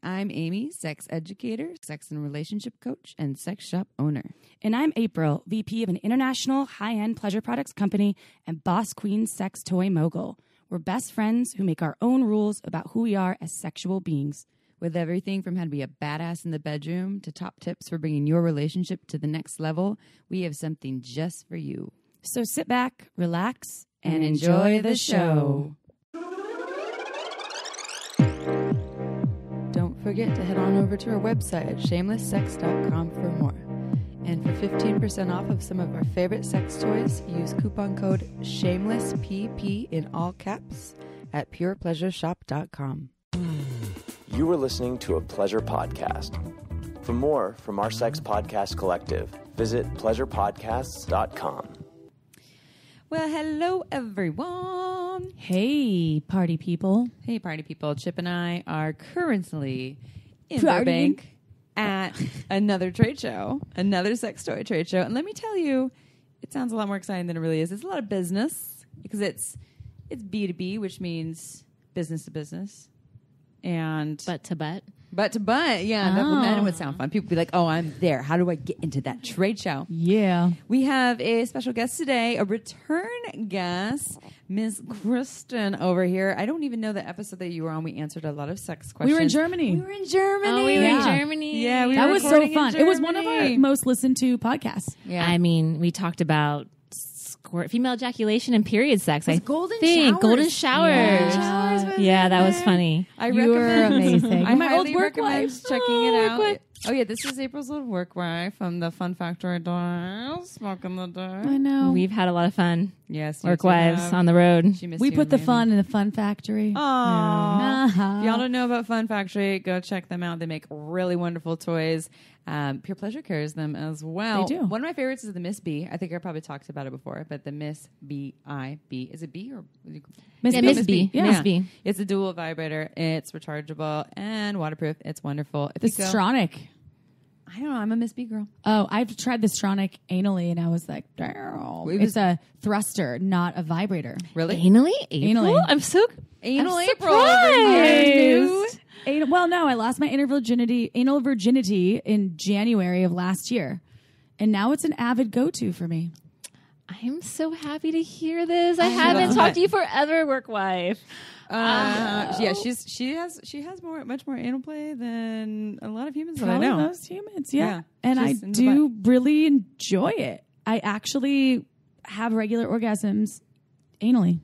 I'm Amy, sex educator, sex and relationship coach, and sex shop owner. And I'm April, VP of an international high-end pleasure products company and boss queen sex toy mogul. We're best friends who make our own rules about who we are as sexual beings. With everything from how to be a badass in the bedroom to top tips for bringing your relationship to the next level, we have something just for you. So sit back, relax, and enjoy the show. Don't forget to head on over to our website at shamelesssex.com for more. And for 15% off of some of our favorite sex toys, use coupon code SHAMELESSPP in all caps at purepleasureshop.com. You are listening to a pleasure podcast. For more from our sex podcast collective, visit pleasurepodcasts.com. Well, hello, everyone. Hey, party people. Hey, party people. Chip and I are currently in Partying. Burbank at another trade show, another sex toy trade show. And let me tell you, it sounds a lot more exciting than it really is. It's a lot of business because it's B2B, which means business to business. And Butt to butt. Butt to butt, yeah. That would sound fun. People would be like, oh, I'm there. How do I get into that trade show? Yeah. We have a special guest today, a return guest, Ms. Kristen over here. I don't even know the episode that you were on. We answered a lot of sex questions. We were in Germany. We were in Germany. Oh, we were Yeah. in Germany. Yeah, we That were was so recording in fun. It was one of Germany. our most listened to podcasts. Yeah. I mean, we talked about female ejaculation and period sex. I golden think showers. golden showers. Yeah. That was funny. I You were recommend amazing. I My old highly work recommend wife. checking Oh, it work out. wife. Oh yeah, this is April's old work wife from the Fun Factory Dials. Back in the day. I know. We've had a lot of fun. Yes, you Work two wives have. on the road. She missed We you, put the maybe. fun in the fun factory. Aww. Uh-huh. If y'all don't know about Fun Factory, go check them out. They make really wonderful toys. Pure Pleasure carries them as well. They do. One of my favorites is the Miss B. I think I probably talked about it before, but the Miss B-I-B. Is it B or? Miss Yeah, B. Miss B. Yeah. Miss B. It's a dual vibrator. It's rechargeable and waterproof. It's wonderful. If The you go- Stronic. I don't know. I'm a Miss B girl. Oh, I've tried the Stronic anally, and I was like, damn. It was- It's a thruster, not a vibrator. Really? Anally? April? Anally. I'm so Anal I'm April over surprised. here. Well, no, I lost my anal virginity in January of last year, and now it's an avid go-to for me. I'm so happy to hear this. I haven't talked to you forever, work wife. Yeah, she has much more anal play than a lot of humans that I Probably know. most humans, yeah. And I she's in the do really enjoy it. I actually have regular orgasms anally.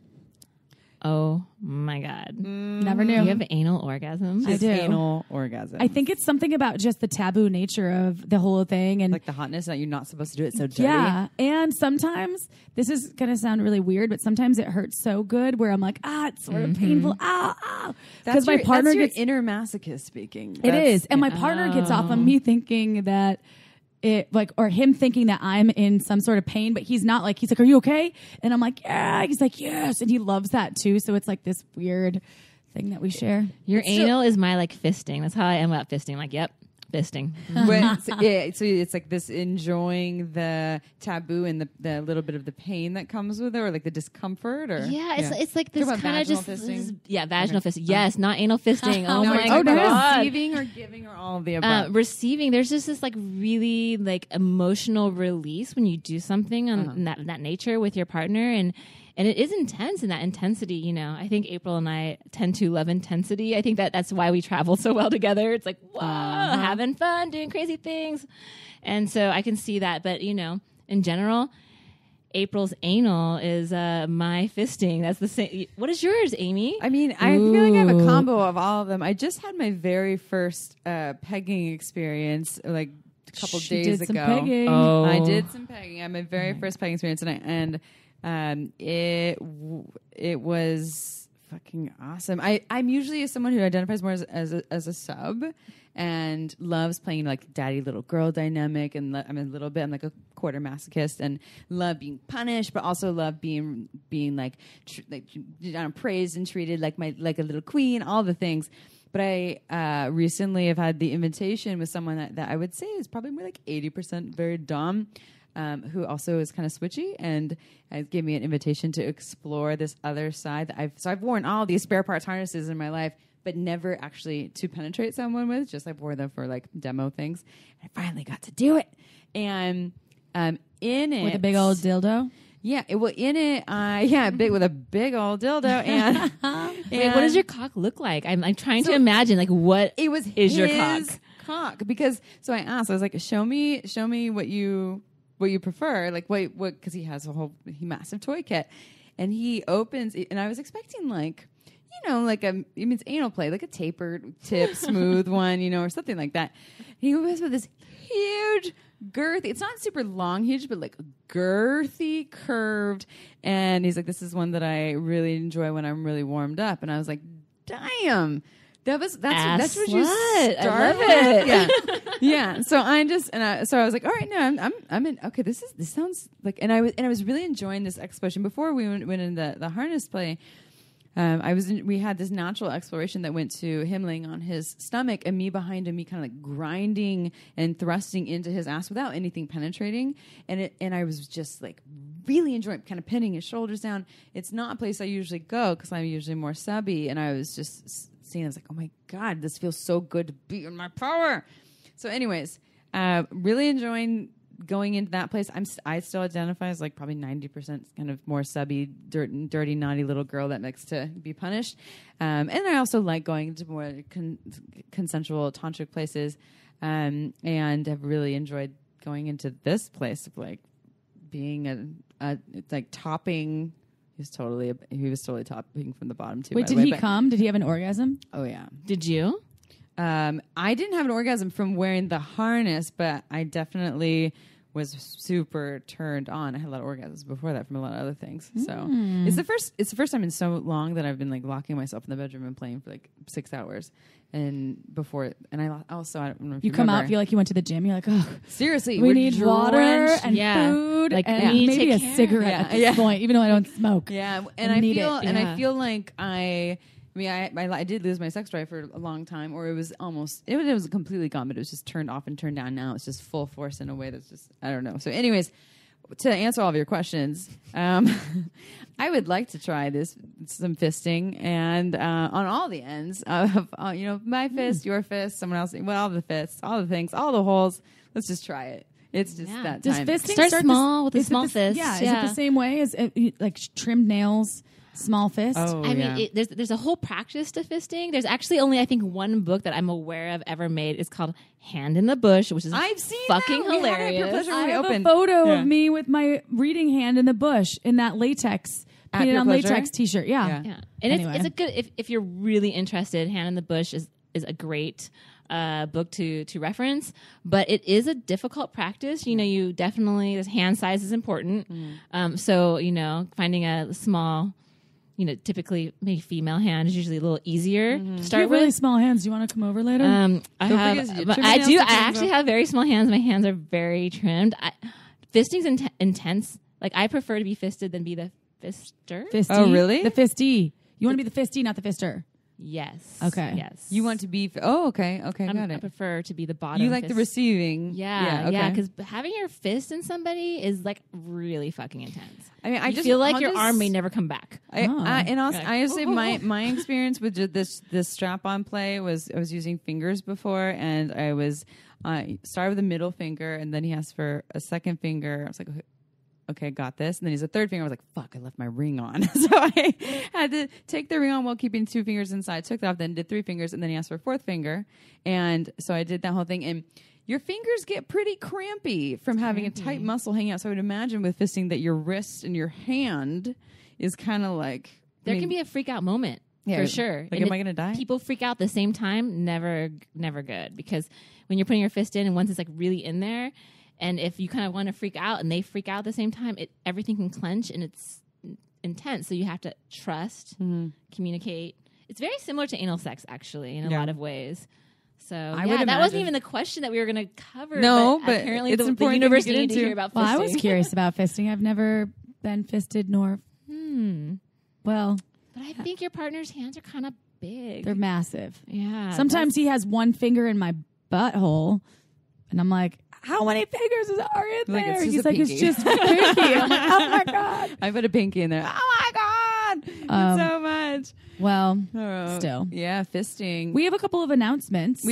Oh my God. Never knew. You have anal orgasms? I do. Anal orgasm. I think it's something about just the taboo nature of the whole thing, and like the hotness that you're not supposed to do it so dirty. yeah. And sometimes this is gonna sound really weird, but sometimes it hurts so good where I'm like, it's sort of painful. Ow. Because my partner that's your gets inner masochist speaking. it is, and my partner gets off on me thinking that it or him thinking that I'm in some sort of pain, but he's not. Like, he's like, are you okay? And I'm like, yeah. He's like, yes. And he loves that too. So it's like this weird thing that we share. Your anal is my like fisting. That's how I am about fisting. Like, yep, fisting. So it's like this enjoying the taboo and the little bit of the pain that comes with it, or like the discomfort, or Yeah, it's like this Talk about kind of vaginal just fisting? vaginal fisting. Yes, not anal fisting. Oh No, my we're talking about God. receiving or giving or all of the above. Receiving, there's just this like really like emotional release when you do something on that nature with your partner, and it is intense, and that intensity, you know, I think April and I tend to love intensity. I think that's why we travel so well together. It's like, wow, having fun, doing crazy things. And so I can see that. But, you know, in general, April's anal is my fisting. That's the same. What is yours, Amy? I mean, I feel like I have a combo of all of them. I just had my very first pegging experience like a couple days did ago. Some pegging. Oh. I did some pegging. I had my very first pegging experience, and it was fucking awesome. I'm usually someone who identifies more as a sub and loves playing like daddy little girl dynamic, and I'm a little bit. I'm like a quarter masochist and love being punished, but also love being like praised and treated like a little queen. All the things. But I recently have had the invitation with someone that I would say is probably more like 80% very dom, who also is kind of switchy, and gave me an invitation to explore this other side. I've worn all these spare parts harnesses in my life, but never actually to penetrate someone with. Just I wore them for like demo things. And I finally got to do it, and in it with a big old dildo. Yeah, big with a big old dildo, and wait, what does your cock look like? I'm trying to imagine like what it was is your his cock because so I asked, I was like, show me what you prefer, like what because he has a whole massive toy kit, and he opens and I was expecting like like it means anal play, like a tapered tip, smooth one, or something like that. He opens with this huge, girthy. It's not super long, huge, but like girthy, curved. And he's like, "This is one that I really enjoy when I'm really warmed up." And I was like, "Damn, that's what you started." I love it. Yeah, yeah. So I was like, "All right, no, I'm in. Okay, this sounds like." And I was really enjoying this exploration before we went in the harness play. We had this natural exploration that went to him laying on his stomach and me behind him, me kind of like grinding and thrusting into his ass without anything penetrating. And I was just like really enjoying kind of pinning his shoulders down. It's not a place I usually go because I'm usually more subby. And I was just seeing, I was like, oh my God, this feels so good to be in my power. So anyways, really enjoying going into that place. I still identify as like probably 90% kind of more subby, dirty, naughty little girl that likes to be punished. And I also like going to more consensual tantric places, and have really enjoyed going into this place of like being it's like topping. He was totally topping from the bottom too. Wait, did he come? Did he have an orgasm? Oh yeah. Did you? I didn't have an orgasm from wearing the harness, but I definitely was super turned on. I had a lot of orgasms before that from a lot of other things. So it's the first time in so long that I've been like locking myself in the bedroom and playing for like 6 hours. And I also, I don't know if you come out, feel like you went to the gym. You're like, oh, seriously, we need water and Yeah. food, Like, and we need to maybe a take care. cigarette Yeah. at this Yeah. point, even though I don't smoke. Yeah, I need it. and Yeah. I feel like I did lose my sex drive for a long time, or it was completely gone, but it was just turned off and turned down. Now it's just full force in a way that's just, I don't know. So anyways, to answer all of your questions, I would like to try some fisting, and on all the ends of my fist, your fist, someone else, all the fists, all the things, all the holes. Let's just try it. It's just that Does time. fisting Start small with a small fist. Yeah, is it the same way as like trimmed nails? Small fist. Oh, I mean, there's a whole practice to fisting. There's actually only, I think, one book that I'm aware of ever made. It's called Hand in the Bush, which is I've seen fucking that. We had it at hilarious. Pure Pleasure I when we have opened. a photo Yeah. of me with my reading hand in the bush in that latex, At painted Pure on Pleasure? latex t-shirt. Yeah. Yeah. And Anyway. it's a good, if you're really interested, Hand in the Bush is a great book to reference, but it is a difficult practice. You definitely, hand size is important. So, finding a small, typically maybe female hand is usually a little easier to You start have with. really small hands. Do you want to come over later? I Don't have, forget your but trim I nails do. to I trim actually them. have very small hands. My hands are very trimmed. Fisting's intense. Like I prefer to be fisted than be the fister. Fisty. Oh, really? The fisty. You want to be the fisty, not the fister. Yes. Okay. Yes. You want to be? Okay. Got I it. prefer to be the bottom. You like the fist. receiving? Yeah, okay. because having your fist in somebody is like really fucking intense. I mean, I You just feel like I'll your just- arm may never come back. And also, You're like, I say my experience with this strap-on play was I was using fingers before, and I was started with the middle finger, and then he asked for a second finger. I was like, okay, got this. And then he's a third finger. I was like, fuck, I left my ring on. So I had to take the ring on while keeping 2 fingers inside. Took that off, then did 3 fingers, and then he asked for a 4th finger. And so I did that whole thing. And your fingers get pretty crampy from having a tight muscle hanging out. So I would imagine with fisting that your wrist and your hand is kind of like... There can be a freak out moment. Yeah, for sure. like, And am I going to die? People freak out at the same time. Never good. Because when you're putting your fist in and once it's like really in there, and if you kind of want to freak out and they freak out at the same time, everything can clench and it's intense. So you have to trust, communicate. It's very similar to anal sex, actually, in a lot of ways. So would that imagine. wasn't even the question that we were going to cover. No, but apparently it's the important universe to get needed to into. hear about fisting. Well, I was curious about fisting. I've never been fisted nor... Well, But I think your partner's hands are kind of big. they're massive. Yeah. Sometimes he has one finger in my butthole, and I'm like, how many fingers are in Like, there? it's just He's a like, it's pinky. just a pinky. I'm like, oh my God. I put a pinky in there. Oh my God. It's so much. Well, still. Yeah, fisting. We have a couple of announcements.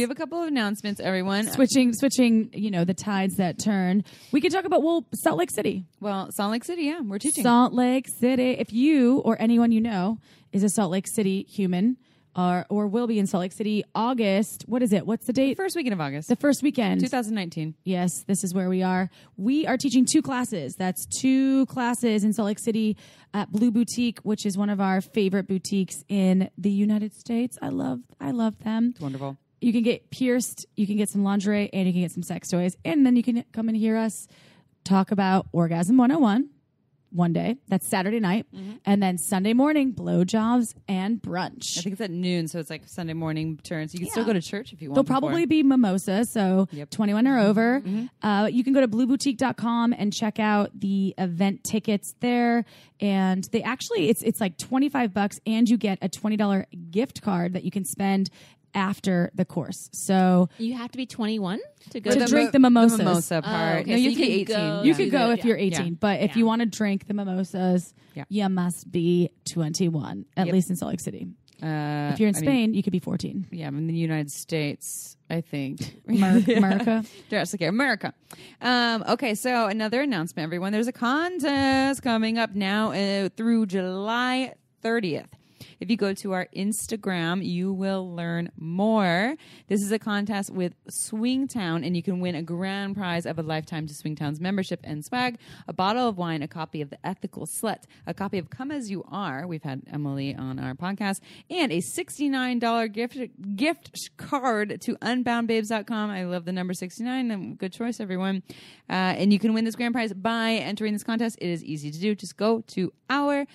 Everyone. Switching, the tides that turn. We can talk about, Salt Lake City. Well, Salt Lake City, yeah, we're teaching. Salt Lake City. If you or anyone you know is a Salt Lake City human or will be in Salt Lake City, August, what is it? What's the date? First weekend of August. The first weekend. 2019. Yes, this is where we are. We are teaching 2 classes. That's 2 classes in Salt Lake City at Blue Boutique, which is one of our favorite boutiques in the United States. I love them. It's wonderful. You can get pierced, you can get some lingerie, and you can get some sex toys. And then you can come and hear us talk about Orgasm 101 one day. That's Saturday night. Mm-hmm. And then Sunday morning, blowjobs and brunch. I think it's at noon, so it's like Sunday morning turns. You can still go to church if you want. There'll probably be mimosa, so 21 or over. Mm-hmm. You can go to blueboutique.com and check out the event tickets there. And they actually, it's like $25 and you get a $20 gift card that you can spend after the course. So you have to be 21 to go to drink the mimosas. The mimosa part. Okay, no, you so can be 18. You could go if you're 18, but if you want to drink the mimosas, you must be 21, at least in Salt Lake City. If you're in Spain, you could be 14. Yeah, I'm in the United States, I think. America. Okay, America. Okay, so another announcement, everyone. There's a contest coming up now through July 30th. If you go to our Instagram, you will learn more. This is a contest with Swingtown, and you can win a grand prize of a lifetime to Swingtown's membership and swag, a bottle of wine, a copy of The Ethical Slut, a copy of Come As You Are. We've had Emily on our podcast, and a $69 gift card to unboundbabes.com. I love the number 69. Good choice, everyone. And you can win this grand prize by entering this contest. It is easy to do. Just go to our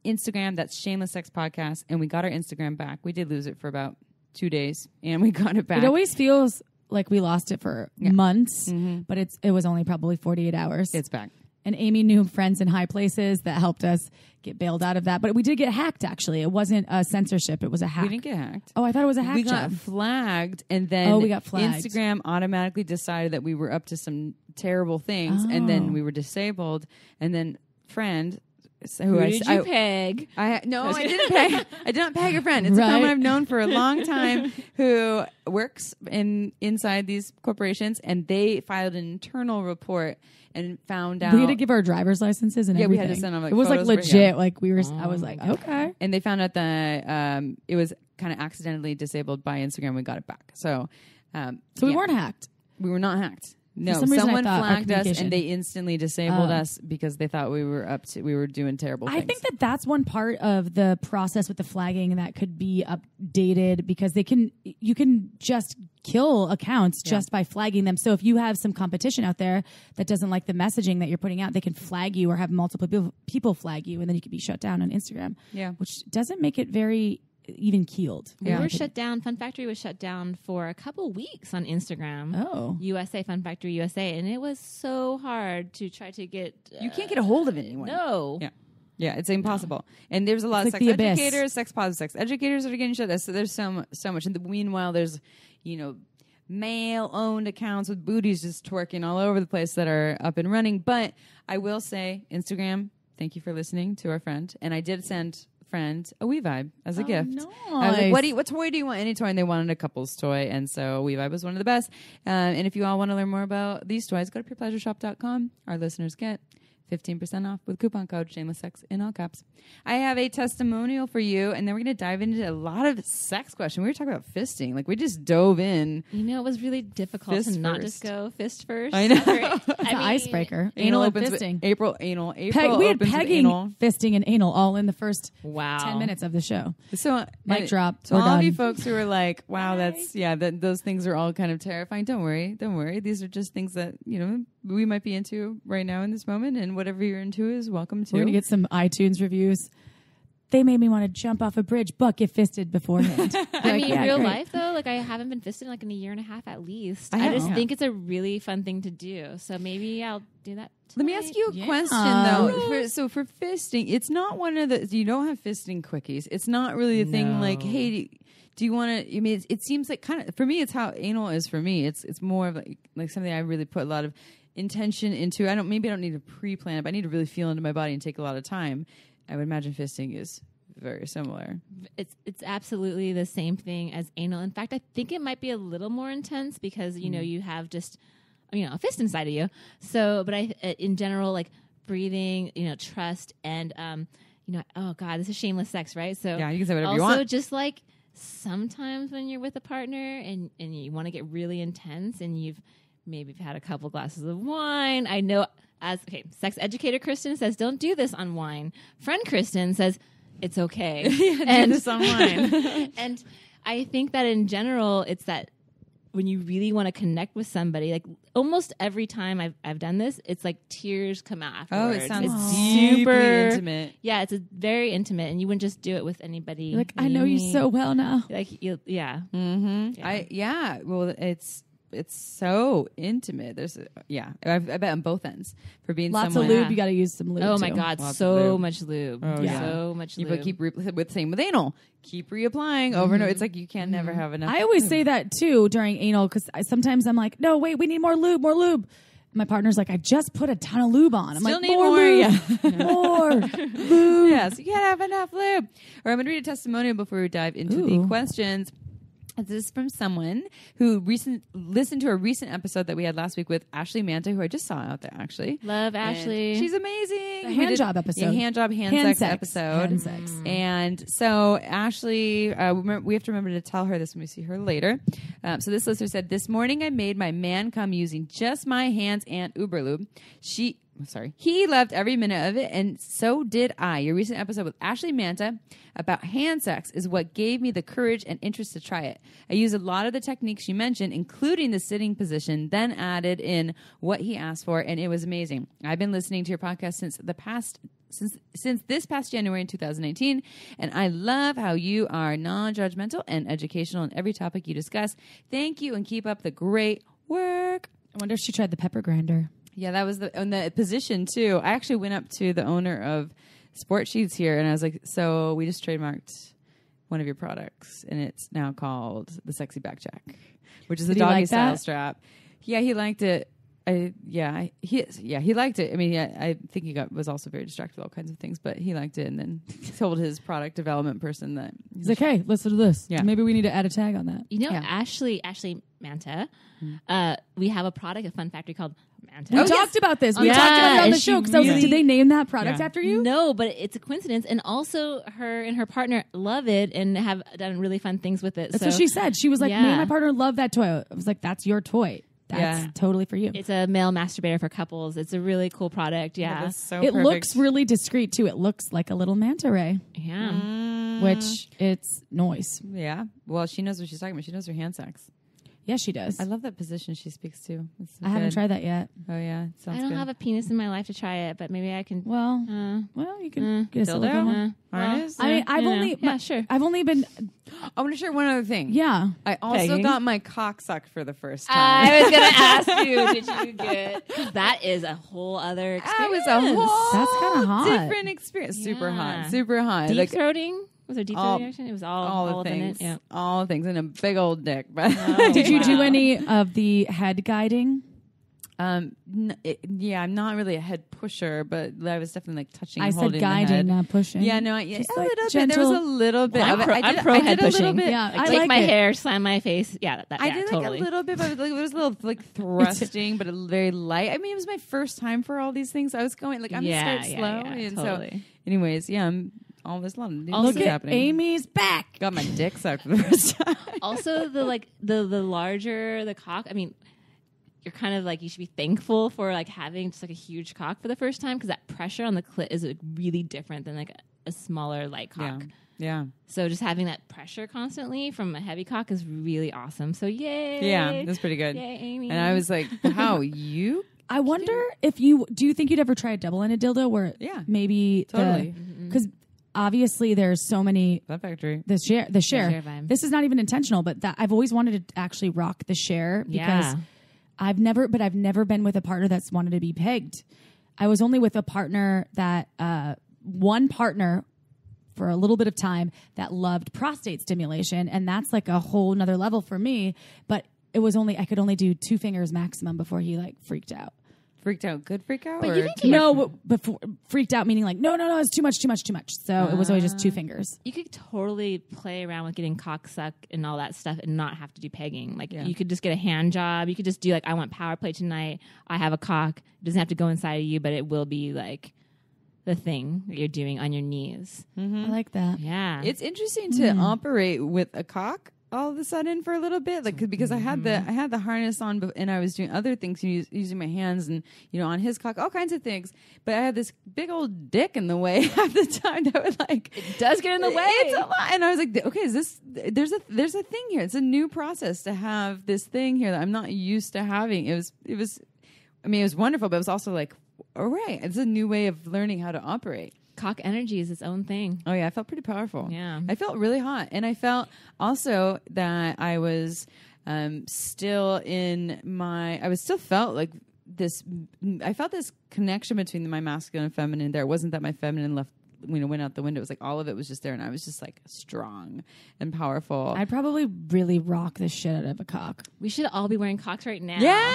Instagram, that's Shameless Sex Podcast, and we got our Instagram back. We did lose it for about 2 days, and we got it back. It always feels like we lost it for months, but it was only probably 48 hours. It's back. And Amy knew friends in high places that helped us get bailed out of that. But we did get hacked, actually. It wasn't a censorship. It was a hack. We didn't get hacked. Oh, I thought it was a hack. We got flagged, and then we got flagged. Instagram automatically decided that we were up to some terrible things, and then we were disabled. And then friend... Who did you peg? I didn't peg. I did not peg a friend. It's a friend I've known for a long time who works inside these corporations, and they filed an internal report and found out we had to give our driver's licenses and everything. We had to send them. Like, it was like legit. Like we were. I was like, okay. And they found out that it was kind of accidentally disabled by Instagram. We got it back. So we weren't hacked. We were not hacked. No, someone flagged us and they instantly disabled us because they thought we were doing terrible things. I think that's one part of the process with the flagging that could be updated because you can just kill accounts just by flagging them. So if you have some competition out there that doesn't like the messaging that you're putting out, they can flag you or have multiple people flag you, and then you can be shut down on Instagram. Yeah, which doesn't make it very even keeled. We were shut down. Fun Factory was shut down for a couple weeks on Instagram. USA, Fun Factory USA. And it was so hard to try to get... you can't get a hold of anyone. No. Yeah, it's impossible. No. And there's a lot of sex educators, sex positive sex educators that are getting shut down. So there's so much. And meanwhile, there's, male-owned accounts with booties just twerking all over the place that are up and running. But I will say, Instagram, thank you for listening to our friend. And I did send... friend a We Vibe as a gift. Nice. I was like, what toy do you want? Any toy. And they wanted a couple's toy, and so We Vibe was one of the best. And if you all want to learn more about these toys, go to purepleasureshop.com. Our listeners get 15% off with coupon code Shameless Sex in all caps. I have a testimonial for you, and then we're going to dive into a lot of sex questions. We were talking about fisting. Like, we just dove in. It was really difficult to not just go fist first. I know. It's an icebreaker. Anal and fisting. April we had pegging, fisting, and anal all in the first 10 minutes of the show. So mic drop. So all of you folks who are like, wow, those things are all kind of terrifying. Don't worry. These are just things that, we might be into right now in this moment, and whatever you're into is welcome to. We're going to get some iTunes reviews. They made me want to jump off a bridge, but get fisted beforehand. Real life, though, like I haven't been fisted in like in a year and a half at least. I just think it's a really fun thing to do. So maybe I'll do that tonight. Let me ask you a question, though. For fisting, it's not one of the... You don't have fisting quickies. It's not really a thing like, hey... Do you want to? I mean, it seems like kind of for me. It's how anal is for me. It's more of like something I really put a lot of intention into. Maybe I don't need to pre-plan it, but I need to really feel into my body and take a lot of time. I would imagine fisting is very similar. It's absolutely the same thing as anal. In fact, I think it might be a little more intense because you have just a fist inside of you. So, but in general, like breathing, trust, and oh God, this is shameless sex, right? So yeah, you can say whatever also you want. Also, just like sometimes when you're with a partner and you want to get really intense and you've had a couple glasses of wine. I know sex educator Kristen says don't do this on wine. Friend Kristen says it's okay. Do this on wine. And I think that in general, it's that when you really want to connect with somebody, like almost every time I've done this, it's like tears come out afterwards. Oh, it sounds it's super intimate. Yeah, it's very intimate, and you wouldn't just do it with anybody. You're like, I know you so well now. Like, yeah. Mm-hmm. Yeah. Well, it's so intimate. There's I bet on both ends for being lots someone. of lube. You got to use some lube. Oh my too. God, Lots so much lube. Oh, yeah. So much lube. But keep same with anal. Keep reapplying over and over. It's like you can never have enough. I always say that too during anal because sometimes I'm like, no, wait, we need more lube, more lube. My partner's like, I just put a ton of lube on. I'm Still like, need more more, lube, more lube. Yes, you can't have enough lube. Or I'm going to read a testimonial before we dive into the questions. This is from someone who listened to a recent episode that we had last week with Ashley Manta, who I just saw out there, actually. Love Ashley. And she's amazing. The hand job episode. Yeah, hand sex episode. Hand sex. And so Ashley, we have to remember to tell her this when we see her later. So this listener said, this morning I made my man come using just my hands and Uber Lube. He loved every minute of it, and so did I. Your recent episode with Ashley Manta about hand sex is what gave me the courage and interest to try it. I used a lot of the techniques you mentioned, including the sitting position, then added in what he asked for, and it was amazing. I've been listening to your podcast since this past January in 2018, and I love how you are non-judgmental and educational in every topic you discuss. Thank you, and keep up the great work. I wonder if she tried the pepper grinder. Yeah, that was the position too. I actually went up to the owner of Sport Sheets here, and I was like, "So we just trademarked one of your products, and it's now called the Sexy Back Check, which is the doggy style strap." Yeah, he liked it. He liked it. I mean, I think he was also very distracted with all kinds of things, but he liked it, and then told his product development person that he's like, "Hey, listen to this. Yeah. Maybe we need to add a tag on that." Ashley Manta, we have a product, a fun factory called Manta. We talked about this. We talked about it on the show because I was like, did they name that product after you? No, but it's a coincidence. And also her and her partner love it and have done really fun things with it. That's what she said. She was like, me and my partner love that toy. I was like, that's your toy. That's totally for you. It's a male masturbator for couples. It's a really cool product. Yeah. So it looks really discreet too. It looks like a little manta ray. Yeah. Which it's noise. Yeah. Well, she knows what she's talking about. She knows her hand sex. Yeah, she does. I love that position she speaks to. I haven't tried that yet. Oh yeah, it sounds I don't good. have a penis in my life to try it, but maybe I can. Well, you can get a silicone one. Harness? I've only been. I want to share one other thing. Yeah, I also got my cock sucked for the first time. I was gonna ask you, did you get? That is a whole other experience. That was a whole That's kind of hot. different experience. Super hot. Super hot. Deep throating. Was there deep throating action? It was all the things. Yeah. All the things and a big old dick. But did you do any of the head guiding? I'm not really a head pusher, but I was definitely like touching. I and said holding guiding, the head. not pushing. Yeah, no, Just a like little gentle. bit. There was a little bit. I'm pro head pushing. Yeah, I take my hair, slam my face. Yeah, I did totally. like a little bit, but it was a little like thrusting, but very light. I mean, it was my first time for all these things. I was going like I'm gonna start slow, and totally. so, anyways, I'm all this long. Look at happening. Amy's back. Got my dick sucked for the first time. Also, the larger the cock. I mean, you're kind of like you should be thankful for like having just like a huge cock for the first time because that pressure on the clit is like, really different than like a smaller light cock. Yeah. So just having that pressure constantly from a heavy cock is really awesome. So yay. Yeah, it was pretty good. Yay, Amy. And I was like, "How you?" I wonder if you think you'd ever try a double-ended dildo where maybe totally because obviously there's so many that factory the share vibe. This is not even intentional, but that I've always wanted to actually rock the share because I've never been with a partner that's wanted to be pegged. I was only with a partner that one partner for a little bit of time that loved prostate stimulation, and that's like a whole nother level for me. But it was I could only do 2 fingers maximum before he like freaked out. Freaked out. Good freak out? But or you think too much? No, before freaked out meaning like no, it's too much. So it was always just 2 fingers. You could totally play around with getting cock suck and all that stuff and not have to do pegging. Like you could just get a hand job. You could just do like, I want power play tonight. I have a cock. It doesn't have to go inside of you, but it will be like the thing that you're doing on your knees. I like that. Yeah. It's interesting to operate with a cock all of a sudden for a little bit, like because I had the harness on and I was doing other things using my hands and on his cock, all kinds of things. But I had this big old dick in the way half the time that would like it does get in the way. It's a lot, and I was like, okay, there's a thing here. It's a new process to have this thing here that I'm not used to having. It was wonderful, but it was also like, all right, it's a new way of learning how to operate. Cock energy is its own thing. Oh yeah, I felt pretty powerful. Yeah, I felt really hot, and I felt also that I was still felt like this. I felt this connection between my masculine and feminine. There, it wasn't that my feminine went out the window. It was like all of it was just there, and I was just like strong and powerful. I'd probably really rock the shit out of a cock. We should all be wearing cocks right now. Yeah.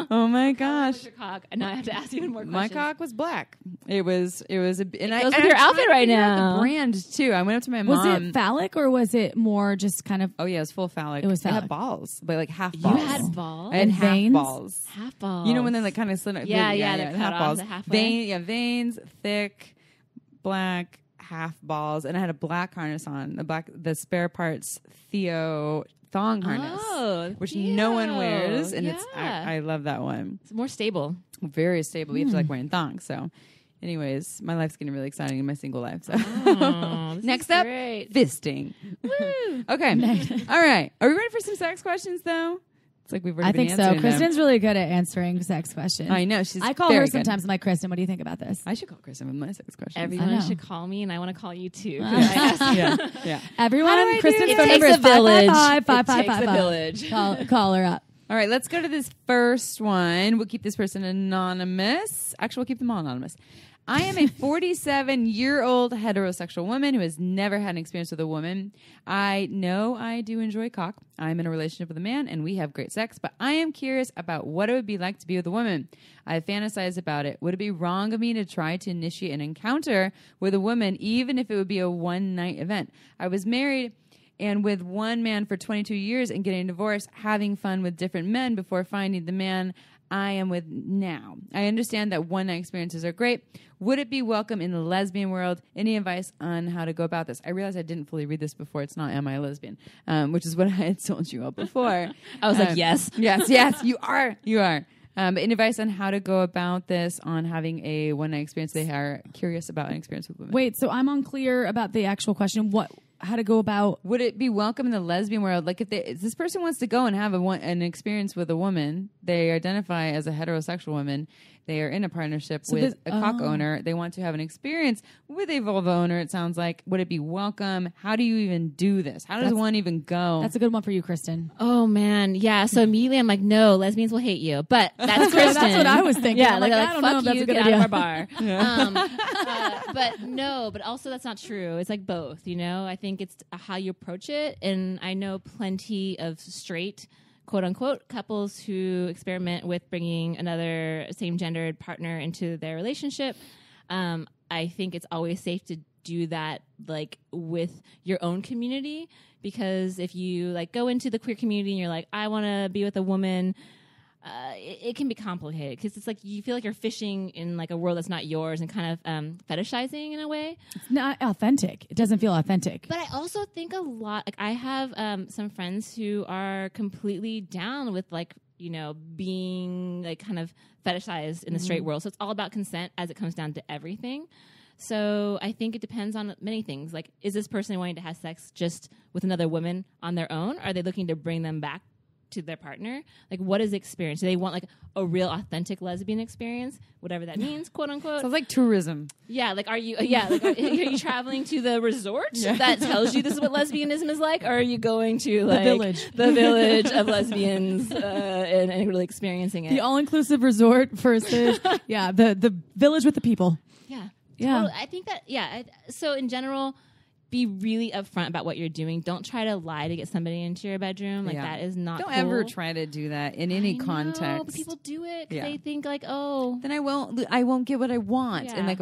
Oh my gosh. Your cock. And now I have to ask you even more questions. My cock was black. It was and goes with your outfit right now. The brand too. I went up to my mom. Was it phallic or was it more just kind of? Oh yeah, it was full phallic. It was It phallic. had balls, but like half balls. You had balls? I had And half veins? balls. Half balls. You know when they like kind of slid. They're cut half off balls. the halfway. Veins, thick, black, half balls, and I had a black harness on. The spare parts Theo thong harness, which Theo. no one wears, and Yeah. I love that one. It's more stable. Very stable. You have to like wearing thongs. So, anyways, my life's getting really exciting in my single life. So, Oh, next up, great. fisting. Woo. Okay, all right. Are we ready for some sex questions though? It's like we've already I been think so. answering them. Kristen's really good at answering sex questions. I know she's. I call very her good. sometimes. I'm like, Kristen, what do you think about this? I should call Kristen with my sex questions. Everyone know. should call me, and I want to call you too. Yeah. yeah. Everyone, Kristen's It phone takes number is a village. 555 It takes a village. Call her up. All right, let's go to this first one. We'll keep this person anonymous. Actually, we'll keep them all anonymous. I am a 47-year-old heterosexual woman who has never had an experience with a woman. I know I do enjoy cock. I'm in a relationship with a man, and we have great sex, but I am curious about what it would be like to be with a woman. I fantasize about it. Would it be wrong of me to try to initiate an encounter with a woman, even if it would be a one-night event? I was married and with one man for 22 years and getting divorced, having fun with different men before finding the man I am with now. I understand that one-night experiences are great. Would it be welcome in the lesbian world? Any advice on how to go about this? I realized I didn't fully read this before. It's not Am I a Lesbian? Which is what I had told you all before. I was like, yes. Yes, you are. But any advice on how to go about this, on having a one-night experience? They are curious about an experience with women. Wait, so I'm unclear about the actual question. How to go about? Would it be welcome in the lesbian world? Like if this person wants to go and have an experience with a woman, they identify as a heterosexual woman. They are in a partnership with a cock owner. They want to have an experience with a vulva owner. It sounds like. Would it be welcome? How do you even do this? How does one even go? That's a good one for you, Kristen. Oh man, yeah. So immediately I'm like, no, lesbians will hate you. But that's Kristen. That's what I was thinking. Yeah, I'm like, I don't know fuck if that's you, a good get idea. out of our bar. But no, but also that's not true. It's like both. I think it's how you approach it, and I know plenty of straight, quote unquote, couples who experiment with bringing another same-gendered partner into their relationship. I think it's always safe to do that like with your own community, because if you like go into the queer community and you're like, I want to be with a woman, it can be complicated because it's like you feel like you're fishing in like a world that's not yours and kind of fetishizing in a way. It's not authentic. It doesn't feel authentic. But I also think a lot, like I have some friends who are completely down with like, being like kind of fetishized in the straight world. So it's all about consent as it comes down to everything. So I think it depends on many things. Like, is this person wanting to have sex just with another woman on their own? Are they looking to bring them back to their partner? Like, what is the experience? Do they want like a real authentic lesbian experience, whatever that means, quote unquote? Sounds like tourism. Yeah, like are you? Yeah, like are you traveling to the resort that tells you this is what lesbianism is like, or are you going to like the village of lesbians and really experiencing it? The all-inclusive resort versus the village with the people. Yeah. Yeah. Totally. I think that, so in general, be really upfront about what you're doing. Don't try to lie to get somebody into your bedroom. Like that is not Don't cool. ever try to do that in any context. But people do it because they think like, oh, then I won't get what I want. Yeah. And like,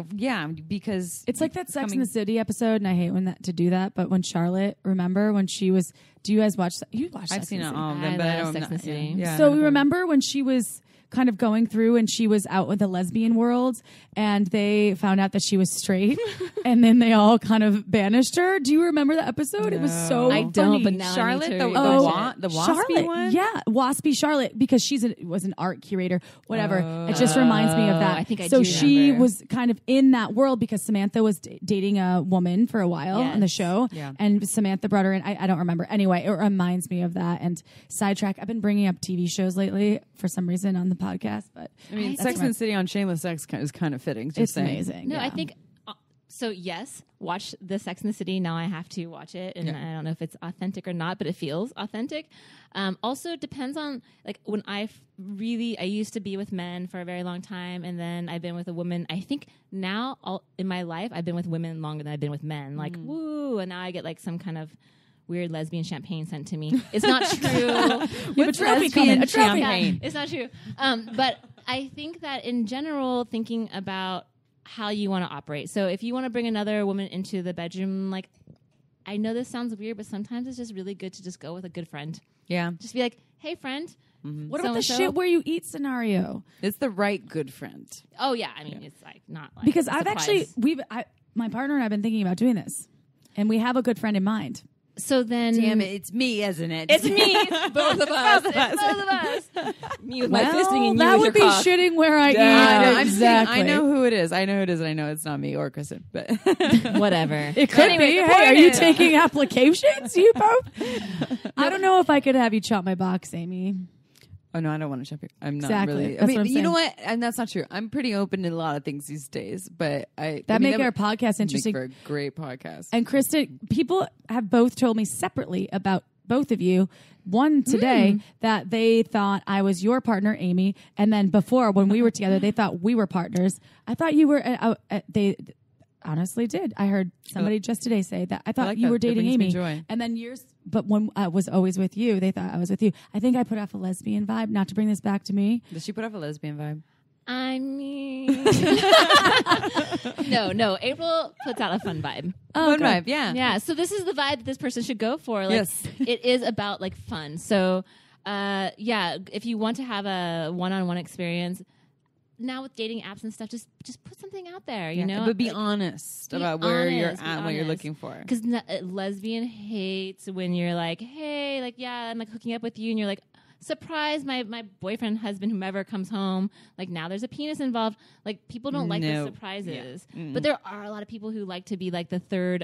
because It's like that Sex and the City episode, and I hate to do that. But when Charlotte, remember when she was? Do you guys watch? You watch? I've Sex seen and the all City. of them, I but I love don't. Sex and the City. Yeah. So remember when she was kind of going through and she was out with the lesbian world and they found out that she was straight and then they all kind of banished her. Do you remember the episode? No. It was so I don't, funny. but now Charlotte, I need the to rewatch it. waspy Charlotte, one? yeah, waspy Charlotte, because was an art curator, whatever. It just reminds me of that. I think I so do she remember. was kind of in that world because Samantha was dating a woman for a while on the show, and Samantha brought her in. I don't remember. Anyway, it reminds me of that. And sidetrack, I've been bringing up TV shows lately for some reason on the podcast, but I mean, Sex and the City on Shameless Sex is kind of fitting. Just it's saying. amazing. No, yeah. I think so. Yes, watch the Sex and the City. Now I have to watch it, and I don't know if it's authentic or not, but it feels authentic. Also, it depends on like when I used to be with men for a very long time, and then I've been with a woman. I think now in my life I've been with women longer than I've been with men. Like woo, and now I get like some kind of weird lesbian champagne sent to me. It's not true. What's lesbian champagne? It's not true. But I think that in general, thinking about how you want to operate. So if you want to bring another woman into the bedroom, like, I know this sounds weird, but sometimes it's just really good to just go with a good friend. Yeah. Just be like, hey, friend. What about the shit where you eat scenario? It's the right good friend. Oh, yeah. I mean, it's like not like Because a I've surprise. my partner and I've been thinking about doing this, and we have a good friend in mind. So then, Damn it, it's me, isn't it? it's me. It's both of us. It's both of us. Me with my fisting and you that with would be your cock. shitting where I eat. I'm Exactly. saying, I know who it is. I know who it is, and I know it's not me or Kristen. But Whatever. It could Anyway, be. the Hey, are point you is- taking applications? You both? I don't know if I could have you chop my box, Amy. oh no, I don't want to jump here. I'm not Exactly. really. That's what I'm you know saying. what? And that's not true. I'm pretty open to a lot of things these days. But That make our podcast interesting. Make for a great podcast. And Kristen, people have both told me separately about both of you. One today that they thought I was your partner, Amy, and then before when we were together, they thought we were partners. I thought you were. They honestly did. I heard somebody just today say that. I thought like you that. were That dating brings me Amy, joy. and then years. But when I was always with you, they thought I was with you. I think I put off a lesbian vibe. Not to bring this back to me. Does she put off a lesbian vibe? I mean, no. April puts out a fun vibe. Fun vibe, yeah. Yeah. So this is the vibe that this person should go for. Like, Yes. it is about like fun. So, if you want to have a one-on-one experience, now with dating apps and stuff, just put something out there. You know, but be Like, honest be about where you're honest, be at and what you're honest. looking for. Because lesbian hates when you're like, hey, like, yeah, I'm like hooking up with you, and you're like, surprise, my boyfriend, husband, whomever comes home, like now there's a penis involved. Like people don't like the No. surprises, Yeah. but there are a lot of people who like to be like the third,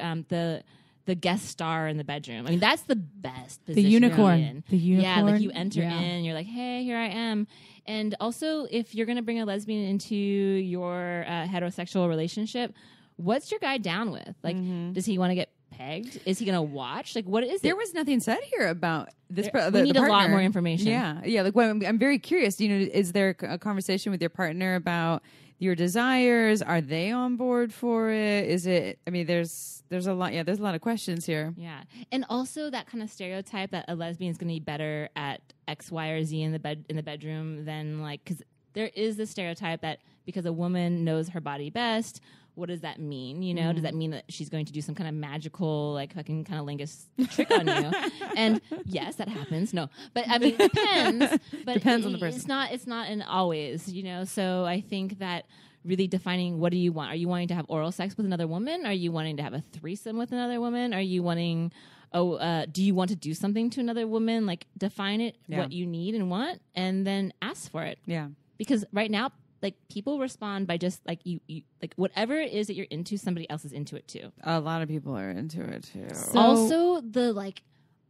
the guest star in the bedroom. I mean, that's the best position. unicorn. to be in. The Yeah, like unicorn. you enter Yeah. in, you're like, hey, here I am. And also, if you're going to bring a lesbian into your heterosexual relationship, what's your guy down with? Like, does he want to get pegged? Is he going to watch? Like, what is There it? was nothing said here about this. We need a lot more information. Yeah. Like, I'm very curious. You know, is there a conversation with your partner about your desires? Are they on board for it? Is it? I mean, there's a lot. Yeah, there's a lot of questions here. Yeah, and also that kind of stereotype that a lesbian is going to be better at X, Y, or Z in the bedroom than like, because there is this stereotype that because a woman knows her body best. What does that mean? You know, does that mean that she's going to do some kind of magical, like fucking kind of lingus trick on you? And yes, that happens. No, but I mean, it depends. But Depends on the person. It's not an always. You know, so I think that really defining what do you want? Are you wanting to have oral sex with another woman? Are you wanting to have a threesome with another woman? Are you wanting? Do you want to do something to another woman? Like define it, what you need and want, and then ask for it. Yeah. Because right now, like people respond by just like you like whatever it is that you're into, somebody else is into it too. A lot of people are into it too. So- Also, the like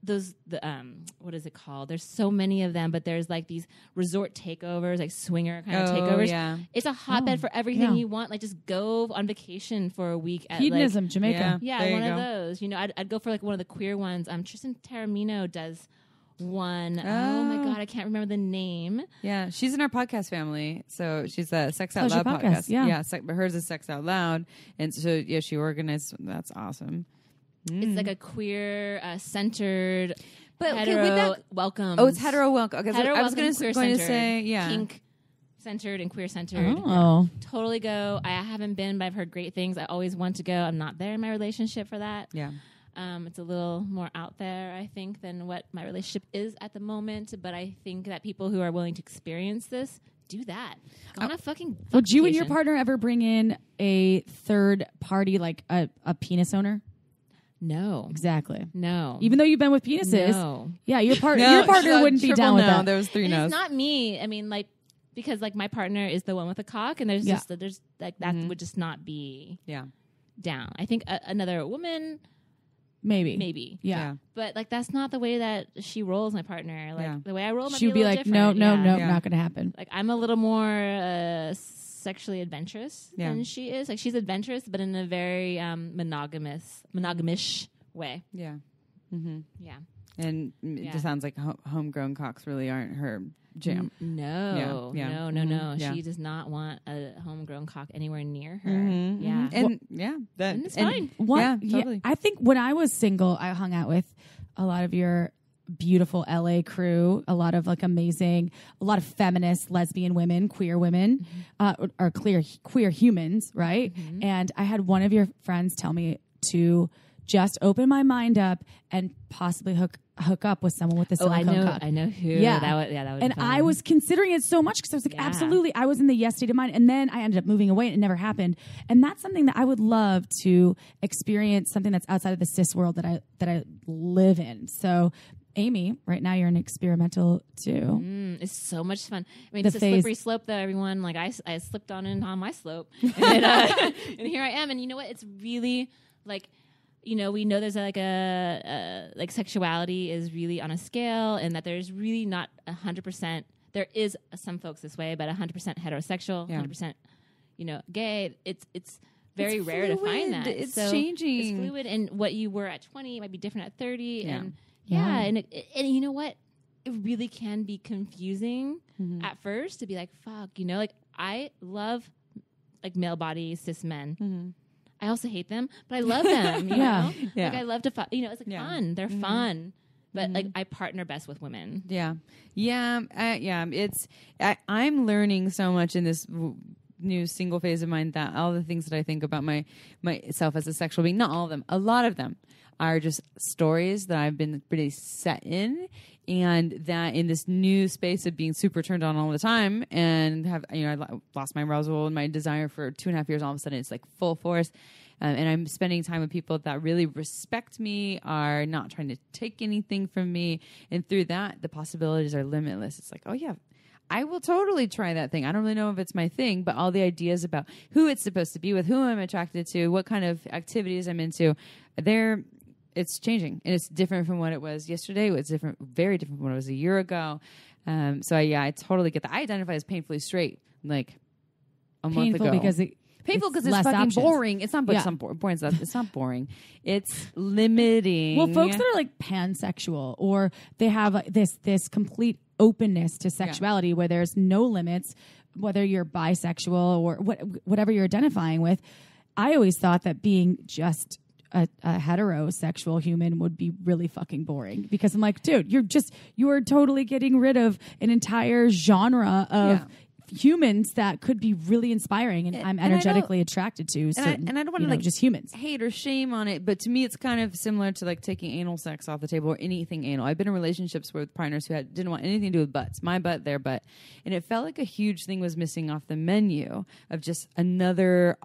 those what is it called? There's so many of them, but there's like these resort takeovers, like swinger kind of takeovers. Yeah. It's a hotbed for everything yeah. you want. Like just go on vacation for a week at Hedonism, like, Jamaica. yeah, There you one of go. those. You know, I'd go for like one of the queer ones. Tristan Taramino does one. Oh my god, I can't remember the name. Yeah, she's in our podcast family. So she's a Sex Out Pleasure Loud podcast, podcast. yeah. Yeah, but hers is Sex Out Loud. And so, yeah, she organized. That's awesome. It's like a queer centered. But hetero with that, welcome. Oh, it's hetero welcome. Okay, Hetero I was going welcome, to say, yeah. Kink centered and queer centered. Oh. Totally go. I haven't been, but I've heard great things. I always want to go. I'm not there in my relationship for that. Yeah. It's a little more out there, I think, than what my relationship is at the moment. But I think that people who are willing to experience this, do that. Go on a fucking Would you and your vacation. partner ever bring in a third party, like a penis owner? No. Exactly. No. Even though you've been with penises. No. Yeah, your partner wouldn't be down with that. There was 3 And no's. it's not me. I mean, like, because like my partner is the one with the cock, and there's Yeah. just there's like that would just not be Yeah. down. I think another woman, Maybe. Yeah. but like that's not the way that she rolls. My partner, like Yeah. the way I roll, might She would be a little like, different. no, Yeah. not going to happen. Like I'm a little more sexually adventurous Yeah. than she is. Like she's adventurous, but in a very monogamish way. Yeah. Mm-hmm. Yeah. And it Yeah. just sounds like homegrown cocks really aren't her jam. No, Yeah. no, Mhm. no. Yeah. She does not want a homegrown cock anywhere near her. Mhm. Yeah. And And it's fine. Yeah, totally. I think when I was single, I hung out with a lot of your beautiful LA crew, a lot of like amazing, a lot of feminist lesbian women, queer women, or queer humans, right? And I had one of your friends tell me to just open my mind up and possibly hook up with someone with a silicone cock. I know who. Yeah. That would. And be fun. I was considering it so much because I was like, Yeah. absolutely. I was in the yes state of mind. And then I ended up moving away and it never happened. And that's something that I would love to experience, something that's outside of the cis world that I live in. So Amy, right now you're in experimental too. It's so much fun. I mean, The it's a phase. slippery slope, though. Everyone, like, I slipped on my slope, and here I am. And you know what? It's really like, you know, we know there's like like sexuality is really on a scale, and that there's really not 100%. There is some folks this way, but 100% heterosexual, 100%, you know, gay. It's very It's rare to find fluid. that. It's So changing. It's fluid, and what you were at 20 might be different at 30, Yeah. and Yeah. and you know what? It really can be confusing at first to be like, fuck, you know, like I love like male body cis men. I also hate them, but I love them. You know? Yeah. Like I love to, you know, it's like fun. They're fun, but like I partner best with women. Yeah. I'm learning so much in this new single phase of mine that all the things that I think about myself as a sexual being, not all of them, a lot of them are just stories that I've been pretty set in, and that in this new space of being super turned on all the time and have, you know, I lost my arousal and my desire for 2.5 years, all of a sudden it's like full force. And I'm spending time with people that really respect me, are not trying to take anything from me. And through that, the possibilities are limitless. It's like, oh yeah, I will totally try that thing. I don't really know if it's my thing, but all the ideas about who it's supposed to be with, who I'm attracted to, what kind of activities I'm into, it's changing. And it's different from what it was yesterday. It's different, very different from what it was a year ago. So I totally get that. I identify as painfully straight, like a month ago. Painful because it's less fucking options. boring. It's not Yeah. it's not boring. It's not boring. It's limiting. Well, folks that are like pansexual, or they have this complete openness to sexuality where there's no limits, whether you're bisexual or whatever you're identifying with. I always thought that being just a heterosexual human would be really fucking boring, because I'm like, dude, you're totally getting rid of an entire genre of humans that could be really inspiring, and I'm energetically attracted to. And I don't want to like just humans hate or shame on it, but to me it's kind of similar to like taking anal sex off the table or anything anal. I've been in relationships with partners who didn't want anything to do with butts, my butt, their butt, and it felt like a huge thing was missing off the menu of just other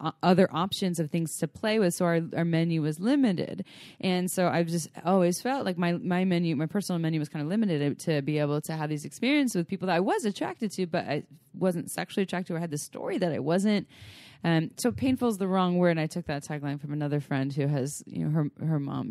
options of things to play with. So our menu was limited, and so I've just always felt like my menu, my personal menu, was kind of limited to be able to have these experiences with people that I was attracted to, but I wasn't sexually attracted or had the story that I wasn't. So painful is the wrong word. And I took that tagline from another friend who has, you know, her mom,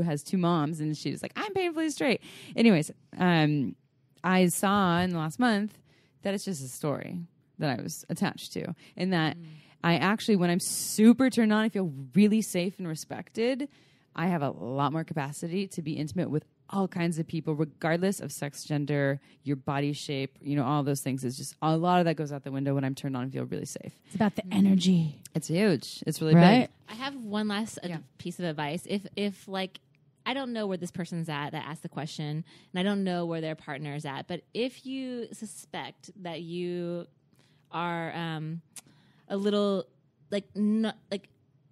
has 2 moms, and she's like, I'm painfully straight. Anyways, I saw in the last month that it's just a story that I was attached to, and that I actually, when I'm super turned on, I feel really safe and respected. I have a lot more capacity to be intimate with all kinds of people, regardless of sex, gender, your body shape, all those things. It's just a lot of that goes out the window when I'm turned on and feel really safe. It's about the energy. It's huge. It's really right? big. I have one last piece of advice. If like, I don't know where this person's at that asked the question, and I don't know where their partner is at, but if you suspect that you are a little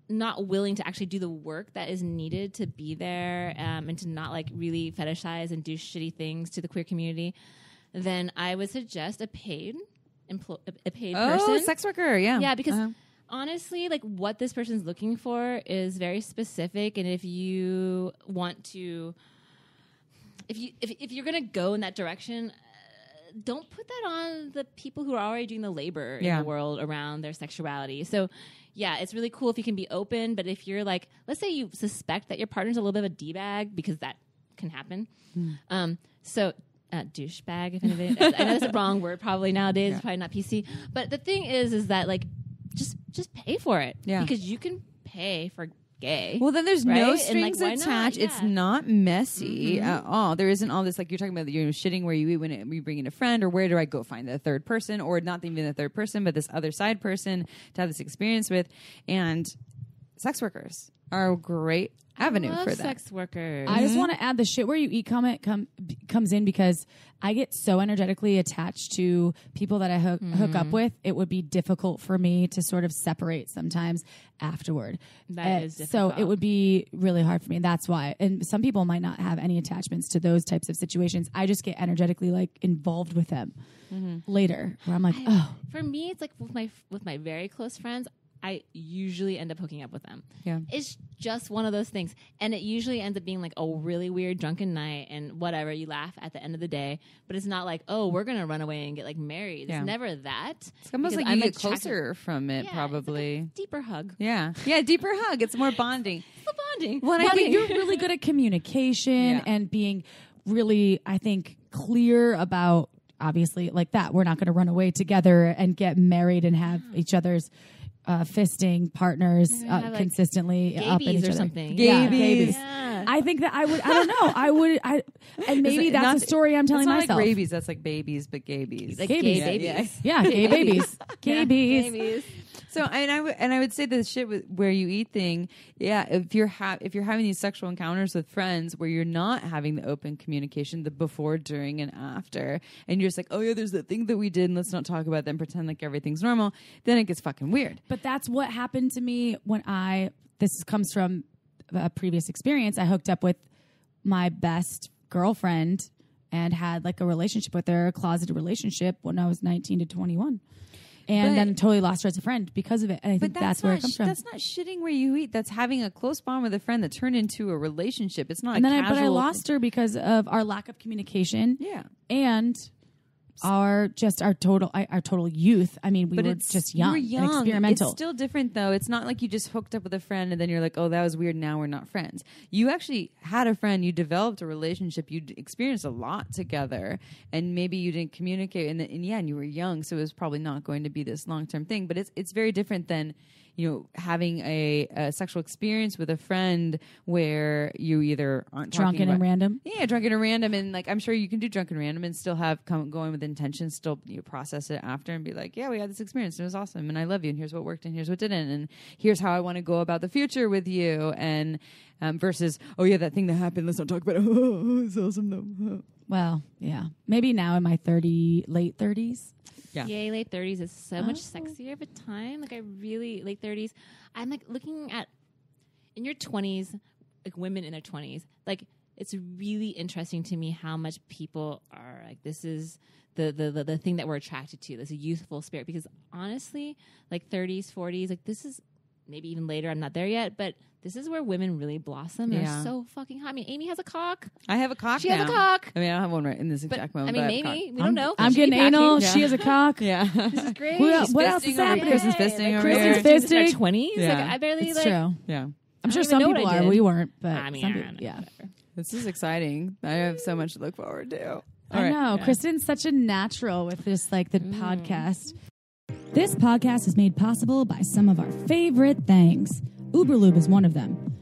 not willing to actually do the work that is needed to be there, and to not like really fetishize and do shitty things to the queer community, then I would suggest a paid person. Sex worker, yeah. Yeah, because honestly, like what this person's looking for is very specific, and if you want to, if you're gonna go in that direction, don't put that on the people who are already doing the labor in the world around their sexuality. So, yeah, it's really cool if you can be open, but if you're like, let's say you suspect that your partner's a little bit of a D-bag, because that can happen. Douchebag, if anybody, I know that's the wrong word probably nowadays, it's probably not PC. But the thing is that like, just pay for it. Yeah. Because you can pay for gay. Well, then there's no strings why attached. not? It's not messy at all. There isn't all this, like you're talking about, shitting where you eat when you bring in a friend, or where do I go find the third person, or not even the third person, but this other side person to have this experience with. And sex workers are a great avenue for that. Sex workers. I just want to add the shit where you eat comment comes in because I get so energetically attached to people that I hook up with. It would be difficult for me to sort of separate sometimes afterward. That is difficult. So it would be really hard for me. That's why. And some people might not have any attachments to those types of situations. I just get energetically like involved with them later, where I'm like, For me, it's like with my very close friends, I usually end up hooking up with them. Yeah. It's just one of those things. And it usually ends up being like a really weird drunken night and whatever. You laugh at the end of the day. But it's not like, oh, we're going to run away and get like married. It's never that. It's almost like you get closer from it, probably. It's like a deeper hug. Yeah. Yeah, deeper hug. It's more bonding. It's the bonding. well, I think you're really good at communication and being really, I think, clear about, obviously, like that. We're not going to run away together and get married and have each other's fisting partners consistently up in each or other. something. Gabies. Yeah. I think that I would. I don't know. And maybe that's a story I'm telling it's not myself. Like rabies. That's like babies, but gabies. Like Gabies. gay babies. Yeah, gay babies. Gabies. Babies. So, and I would say the shit where you eat thing, if you're having these sexual encounters with friends where you're not having the open communication, the before, during, and after, and you're just like, oh yeah, there's that thing that we did, and let's not talk about that and pretend like everything's normal, then it gets fucking weird. But that's what happened to me when this comes from a previous experience. I hooked up with my best girlfriend and had like a relationship with her, a closeted relationship when I was 19 to 21. And then totally lost her as a friend because of it. And I think that's where it comes from. That's not shitting where you eat. That's having a close bond with a friend that turned into a relationship. It's not and a then casual... But I lost her because of our lack of communication. Yeah. And our total youth. I mean, we were just young and experimental. It's still different, though. It's not like you just hooked up with a friend and then you're like, oh, that was weird, now we're not friends. You actually had a friend, you developed a relationship, you experienced a lot together, and maybe you didn't communicate, and you were young, so it was probably not going to be this long-term thing. But it's very different than, having a sexual experience with a friend where you either aren't drunken and random. Yeah, drunken and random, and like I'm sure you can do drunken and random and still have going with intention, still process it after and be like, yeah, we had this experience and it was awesome, and I love you, and here's what worked and here's what didn't, and here's how I want to go about the future with you, and versus, oh yeah, that thing that happened, let's not talk about it. Oh, it's awesome though. Well, yeah, maybe now in my late 30s. Yeah. Yay, late 30s is so much sexier of a time. Like, I really, late 30s, I'm like looking at, in your 20s, like women in their 20s, like, it's really interesting to me how much people are like, this is the thing that we're attracted to, this youthful spirit. Because honestly, like 30s, 40s, like this is maybe even later, I'm not there yet, but this is where women really blossom. They're so fucking hot. I mean, Amy has a cock. I have a cock. She has a cock. I mean, I don't have one right in this exact moment. I mean, maybe. We don't know. I'm getting anal. Yeah. She has a cock. Yeah. This is great. What else is happening? Kristen's fisting over Kristen's here. fisting. In her 20s? Yeah. Like, I barely, It's like... true. Yeah. I'm sure even some know what people I are. did. We weren't, but I mean, some I people, don't know, yeah. whatever. This is exciting. I have so much to look forward to. I know. Kristen's such a natural with just like the podcast. This podcast is made possible by some of our favorite things. Uberlube is one of them.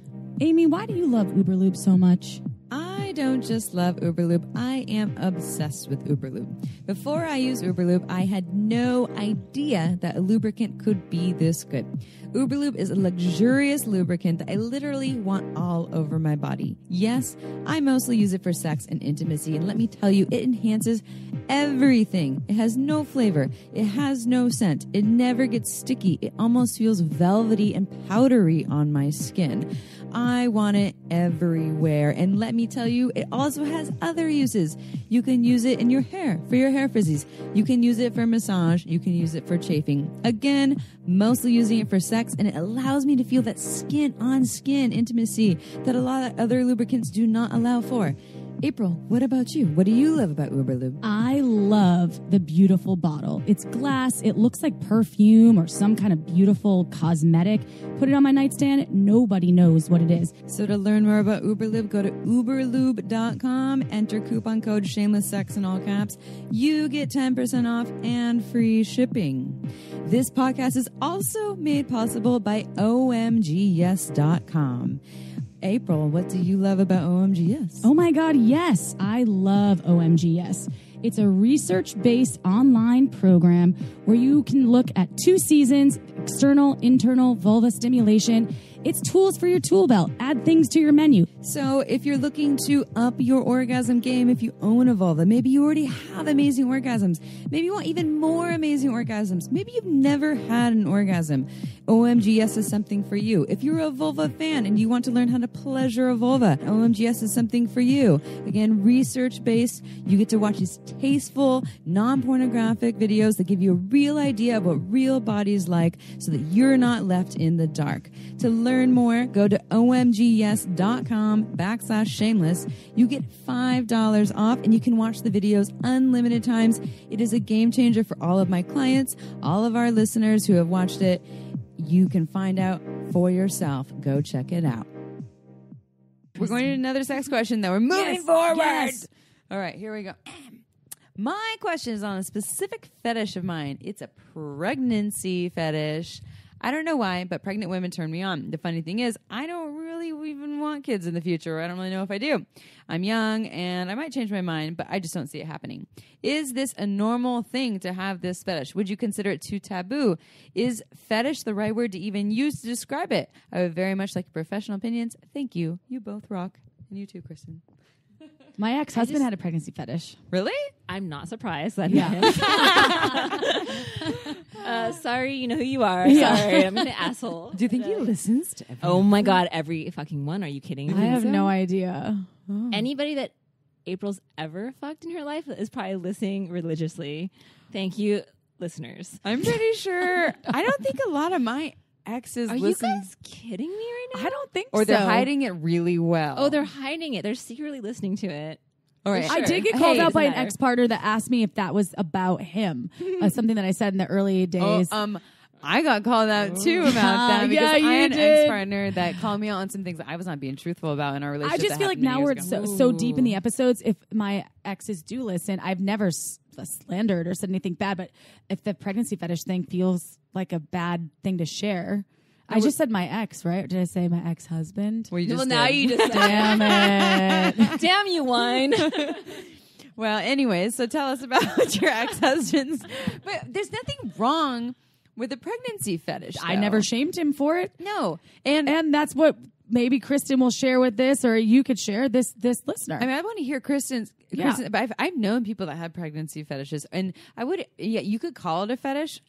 Amy, why do you love Uberlube so much? I don't just love Uberlube, I am obsessed with Uberlube. Before I used Uberlube, I had no idea that a lubricant could be this good. Uberlube is a luxurious lubricant that I literally want all over my body. Yes, I mostly use it for sex and intimacy, and let me tell you, it enhances everything. It has no flavor. It has no scent. It never gets sticky. It almost feels velvety and powdery on my skin. I want it everywhere. And let me tell you, it also has other uses. You can use it in your hair, for your hair frizzies. You can use it for massage. You can use it for chafing. Again, mostly using it for sex, and it allows me to feel that skin-on-skin intimacy that a lot of other lubricants do not allow for. April, what about you? What do you love about Uberlube? I love the beautiful bottle. It's glass. It looks like perfume or some kind of beautiful cosmetic. Put it on my nightstand. Nobody knows what it is. So to learn more about Uberlube, go to uberlube.com. Enter coupon code shamelesssex in all caps. You get 10% off and free shipping. This podcast is also made possible by omgyes.com. April, what do you love about OMGYes? Oh my God, yes. I love OMGYes. It's a research-based online program where you can look at 2 seasons, external, internal, vulva stimulation. It's tools for your tool belt. Add things to your menu. So if you're looking to up your orgasm game, if you own a vulva, maybe you already have amazing orgasms. Maybe you want even more amazing orgasms. Maybe you've never had an orgasm. OMGYes is something for you. If you're a vulva fan and you want to learn how to pleasure a vulva, OMGYes is something for you. Again, research-based. You get to watch these tasteful, non-pornographic videos that give you a real idea of what real body's like so that you're not left in the dark. To learn more, go to omgyes.com/shameless. You get $5 off and you can watch the videos unlimited times. It is a game changer for all of my clients, all of our listeners who have watched it. You can find out for yourself. Go check it out. We're going to another sex question, though. We're moving forward. Yes. All right, here we go. My question is on a specific fetish of mine. It's a pregnancy fetish. I don't know why, but pregnant women turn me on. The funny thing is, I don't really even want kids in the future. I don't really know if I do. I'm young, and I might change my mind, but I just don't see it happening. Is this a normal thing to have this fetish? Would you consider it too taboo? Is fetish the right word to even use to describe it? I would very much like professional opinions. Thank you. You both rock. And you too, Kristen. My ex-husband had a pregnancy fetish. Really? I'm not surprised. That Yeah. Sorry, you know who you are. Yeah. Sorry, I'm an asshole. Do you think he listens to everything? Oh my God, every fucking one. Are you kidding me? I have no idea. Oh. Anybody that April's ever fucked in her life is probably listening religiously. Thank you, listeners. I'm pretty sure. I don't think a lot of my exes Are listen. you guys kidding me right now? I don't think Or so. they're hiding it really well. Oh, they're hiding it. They're secretly listening to it. All right. I Sure. did get called Hey, out by an doesn't matter. ex-partner that asked me if that was about him. Something that I said in the early days. I got called out too about that because Yeah, I you had an did. ex-partner that called me out on some things that I was not being truthful about in our I relationship. just that feel like happened now many we're years ago. so deep in the episodes. If my exes do listen, I've never slandered or said anything bad. But if the pregnancy fetish thing feels like a bad thing to share, I just said my ex, right? Or did I say my ex-husband? Well, you just Well, now did. you just Damn it. damn you, wine. Well, anyways, so tell us about your ex-husbands. But there's nothing wrong with a pregnancy fetish. I though. never shamed him for it. No. And that's what maybe Kristen will share with this, or you could share this listener. I mean, I want to hear Kristen, but I've known people that have pregnancy fetishes, and you could call it a fetish.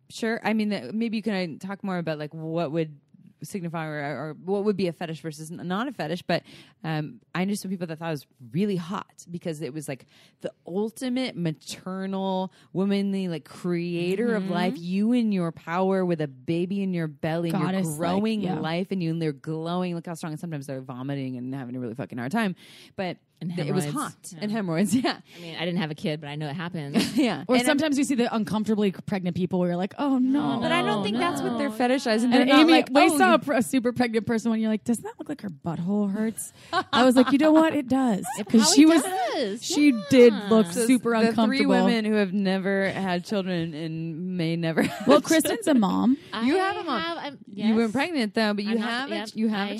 Sure. I mean, maybe you can talk more about like what would signify or what would be a fetish versus not a fetish. But I knew some people that thought it was really hot because it was like the ultimate maternal, womanly, like creator of life. You in your power with a baby in your belly, and you're Goddess-like, growing yeah. life, and they're glowing. Look how strong. And sometimes they're vomiting and having a really fucking hard time. But And it was hemorrhoids. hot and hemorrhoids. Yeah. I mean, I didn't have a kid, but I know it happens. Yeah. Or sometimes you see the uncomfortably pregnant people where you're like, oh no. But I don't think that's what they're fetishizing. And They're not Amy, like, we oh, saw a super pregnant person when you're like, doesn't that look like her butthole hurts? I was like, you know what? It does. Because she did look super the uncomfortable. 3 women who have never had children and may never. Well, Kristen's a mom. You have a mom. You weren't pregnant though, but you have a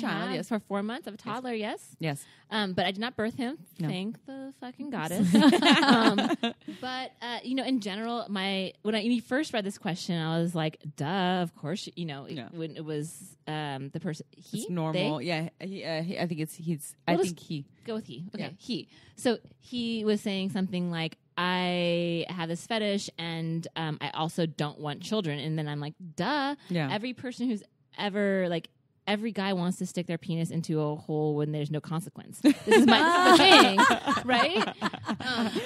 child. Yes, for 4 months. I have a toddler. Yes. Yes. But I did not birth him. No. Thank the fucking goddess. But in general, when I first read this question, I was like, "Duh, of course." When it was the person, it's normal. They? Yeah, I think it's he's. Well, I think he. Go with he. Okay, Yeah. he. So he was saying something like, I have this fetish, and I also don't want children. And then I'm like, "Duh." Yeah. Every person who's ever every guy wants to stick their penis into a hole when there's no consequence. This is the thing, right?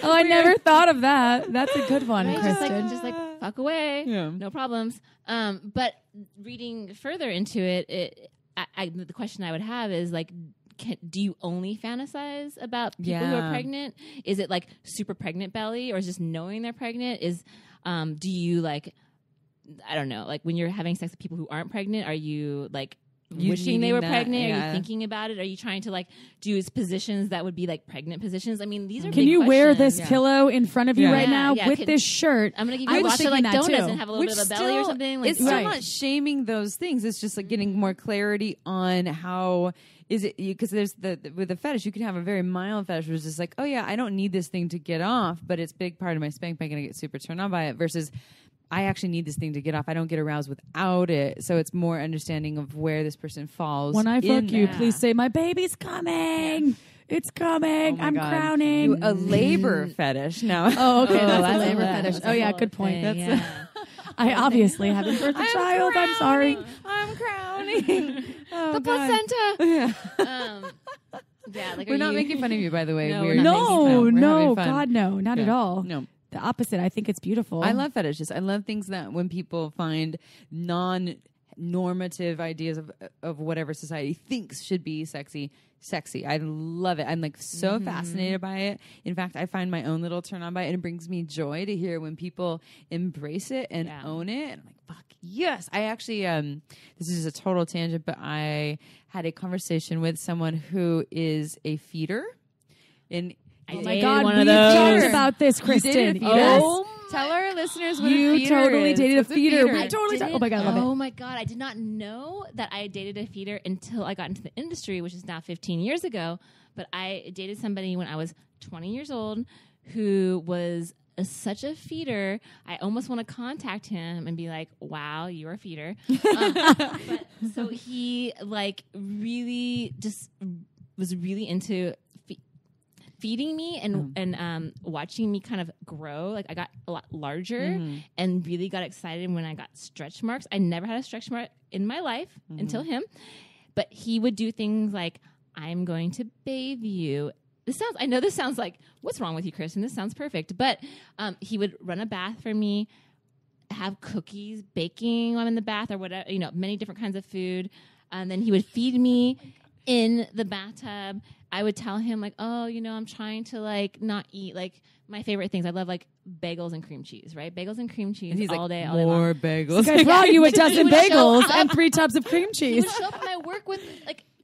I never thought of that. That's a good one, right? Kristen. Just like fuck away, no problems. But reading further into it, the question I would have is like, do you only fantasize about people who are pregnant? Is it like super pregnant belly, or is just knowing they're pregnant? Do you I don't know, like when you're having sex with people who aren't pregnant, are you like wishing they were pregnant? Yeah. Are you thinking about it? Are you trying to do positions that would be like pregnant positions? I mean, these are. Can you big wear questions. this pillow in front of you right now Yeah. with this shirt? I'm gonna give I you was lots of thinking that donuts too. and have a little bit of a belly or something. It's still not shaming those things. It's just like getting more clarity on how is it, because there's with the fetish, you can have a very mild fetish, which is just like, oh yeah, I don't need this thing to get off, but it's a big part of my spank bank and I get super turned on by it, versus I actually need this thing to get off. I don't get aroused without it. So it's more understanding of where this person falls. When I fuck you, please say, my baby's coming. It's coming. I'm crowning. A labor fetish now. Oh, okay. That's I a love labor that. fetish. That's Oh, a yeah. whole Good point. thing, I obviously haven't birthed a child. I'm sorry. I'm crowning. Oh, the God. placenta. We're not making fun of you, by the way. No, We're we're not No, having fun. God, no. Not at all. No. The opposite. I think it's beautiful. I love fetishes. I love things that when people find non-normative ideas of whatever society thinks should be sexy. I love it. I'm like so fascinated by it. In fact, I find my own little turn on by it, and it brings me joy to hear when people embrace it and own it. And I'm like, fuck yes. I actually, this is a total tangent, but I had a conversation with someone who is a feeder. Oh my God, we talked about this, Kristen. Yes. Tell our listeners what a feeder You totally is. dated a What's feeder. feeder? We totally Oh my God, I love it. Oh my God, I did not know that I dated a feeder until I got into the industry, which is now 15 years ago. But I dated somebody when I was 20 years old who was such a feeder. I almost want to contact him and be like, wow, you're a feeder. So he really just was really into feeding me and watching me kind of grow. Like I got a lot larger and really got excited when I got stretch marks. I never had a stretch mark in my life until him, but he would do things like, I'm going to bathe you. I know this sounds like, what's wrong with you, Kristen? This sounds perfect. But he would run a bath for me, have cookies, baking while I'm in the bath or whatever, many different kinds of food. And then he would feed me in the bathtub. I would tell him I'm trying to not eat my favorite things. I love bagels and cream cheese, right? Bagels and cream cheese all day long. More bagels. I brought you a dozen bagels and 3 tubs of cream He cheese. would show up at my work with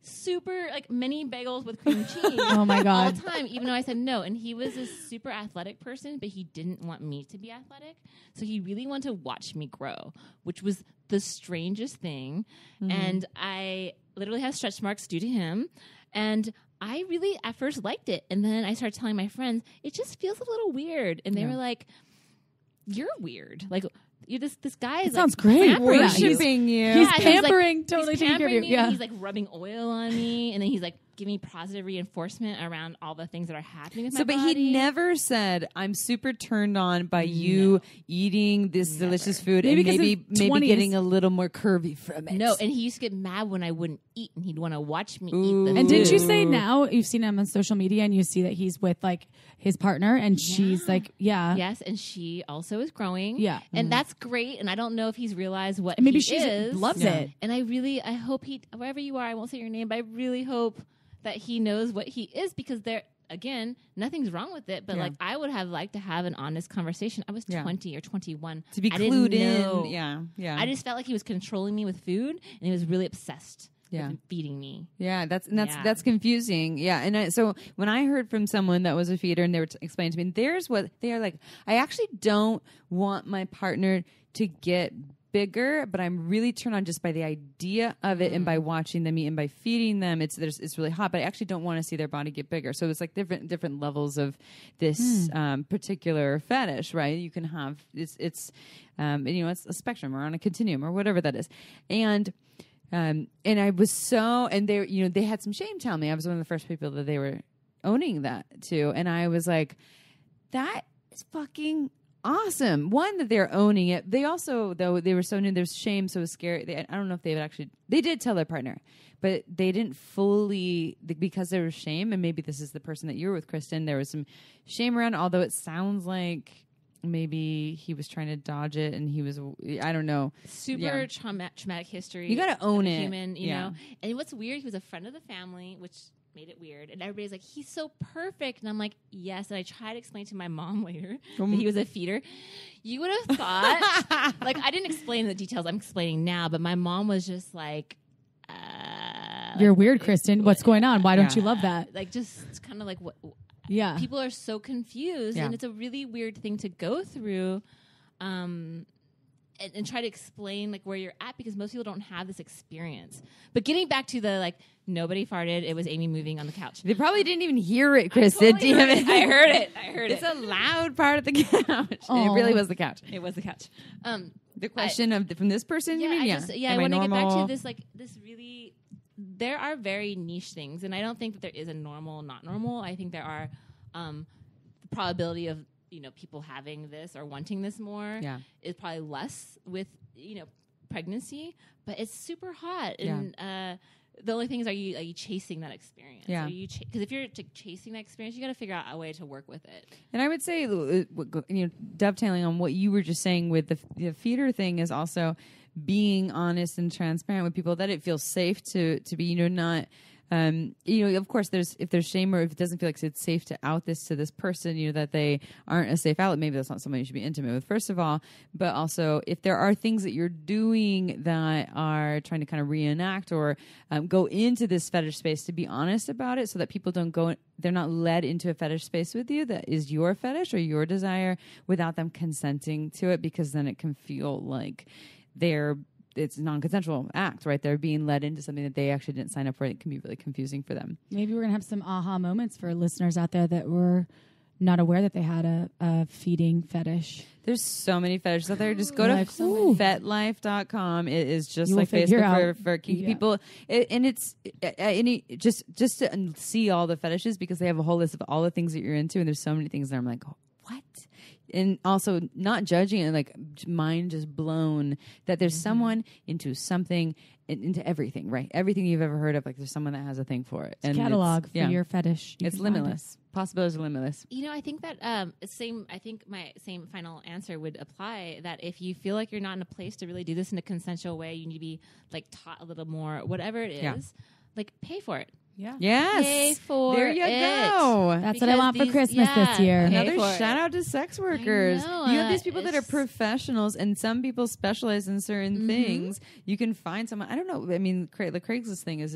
super mini bagels with cream cheese. Oh my God. All the time, even though I said no. And he was a super athletic person, but he didn't want me to be athletic. So he really wanted to watch me grow, which was the strangest thing. And I literally have stretch marks due to him. And I really at first liked it. And then I started telling my friends, it just feels a little weird. And they were like, you're weird. This guy is sounds great. Worshipping you. He's pampering, totally taking care of you. Me, Yeah. He's rubbing oil on me, and then he's giving me positive reinforcement around all the things that are happening with my body. But he never said, I'm super turned on by you eating this delicious food and maybe getting a little more curvy from it. No, and he used to get mad when I wouldn't eat, and he'd want to watch me eat the And food. didn't you say now you've seen him on social media and you see that he's with his partner and she's Yes, and she also is growing. Yeah. And that's great, and I don't know if he's realized what maybe he is. loves it. And I hope wherever you are, I won't say your name, but I really hope that he knows what he is, because again, nothing's wrong with it, but like I would have liked to have an honest conversation. I was 20 or 21 to be clued in. Yeah. I just felt like he was controlling me with food, and he was really obsessed with feeding me. Yeah, that's confusing. Yeah, and so when I heard from someone that was a feeder, and they were explaining to me, there's what they are like. I actually don't want my partner to get bigger, but I'm really turned on just by the idea of it and by watching them eat and by feeding them. It's really hot, but I actually don't want to see their body get bigger. So it's like different levels of this particular fetish, right? You can have it's it's a spectrum or on a continuum or whatever that is, and I was and they had some shame tell me. I was one of the first people that they were owning that too, and I was like, that is fucking awesome. One, that they're owning it. They also, though, they were so new, there's shame, so scary. I don't know if they did tell their partner, but they didn't fully, because there was shame, and maybe this is the person that you were with, Kristen, there was some shame around, although it sounds like maybe he was trying to dodge it, and he was, I don't know. Super traumatic history. You got to own it. Human, you know. And what's weird, he was a friend of the family, which made it weird, and everybody's like, he's so perfect, and I'm like, yes. And I tried to explain to my mom later that he was a feeder. You would have thought like, I didn't explain the details, I'm explaining now, but my mom was just like, you're weird, Kristen, what's going on, why don't you love that? Like, just kind of like, what people are so confused, and it's a really weird thing to go through, and try to explain like where you're at, because most people don't have this experience. But getting back to the like, nobody farted, it was Amy moving on the couch. They probably didn't even hear it, Kristen. I heard it. It's a loud part of the couch. It really was the couch. It was the couch. The question from this person, you mean? I want to get back to this really, there are very niche things, and I don't think that there is a normal, not normal. I think there are the probability of people having this or wanting this more is probably less with pregnancy, but it's super hot, and the only thing is, are you chasing that experience? Yeah, because if you're chasing that experience, you got to figure out a way to work with it. And I would say, dovetailing on what you were just saying with the feeder thing, is also being honest and transparent with people, that it feels safe to be not. Of course, if there's shame, or if it doesn't feel like it's safe to out this to this person, that they aren't a safe outlet, maybe that's not someone you should be intimate with, first of all. But also, if there are things that you're doing that are trying to kind of reenact or go into this fetish space, to be honest about it, so that people they're not led into a fetish space with you that is your fetish or your desire without them consenting to it, because then it can feel like it's a non-consensual act, right? They're being led into something that they actually didn't sign up for. It can be really confusing for them. Maybe we're going to have some aha moments for listeners out there that were not aware that they had a feeding fetish. There's so many fetishes out there. Just go to fetlife.com. It is just like Facebook for kinky people. Just to see all the fetishes, because they have a whole list of all the things that you're into, and there's so many things that I'm like, what? And also not judging it, like mind just blown that there's someone into something, into everything, right? Everything you've ever heard of, like there's someone that has a thing for it. It's a catalog for your fetish. It's limitless. Possibilities are limitless. I think that I think my same final answer would apply, that if you feel like you're not in a place to really do this in a consensual way, you need to be like taught a little more, whatever it is, like pay for it. Yeah. Yes. Pay for there you go. That's what I want for Christmas this year. Another shout out to sex workers. You have these people that are professionals, and some people specialize in certain things. You can find someone. I don't know. I mean, the Craigslist thing is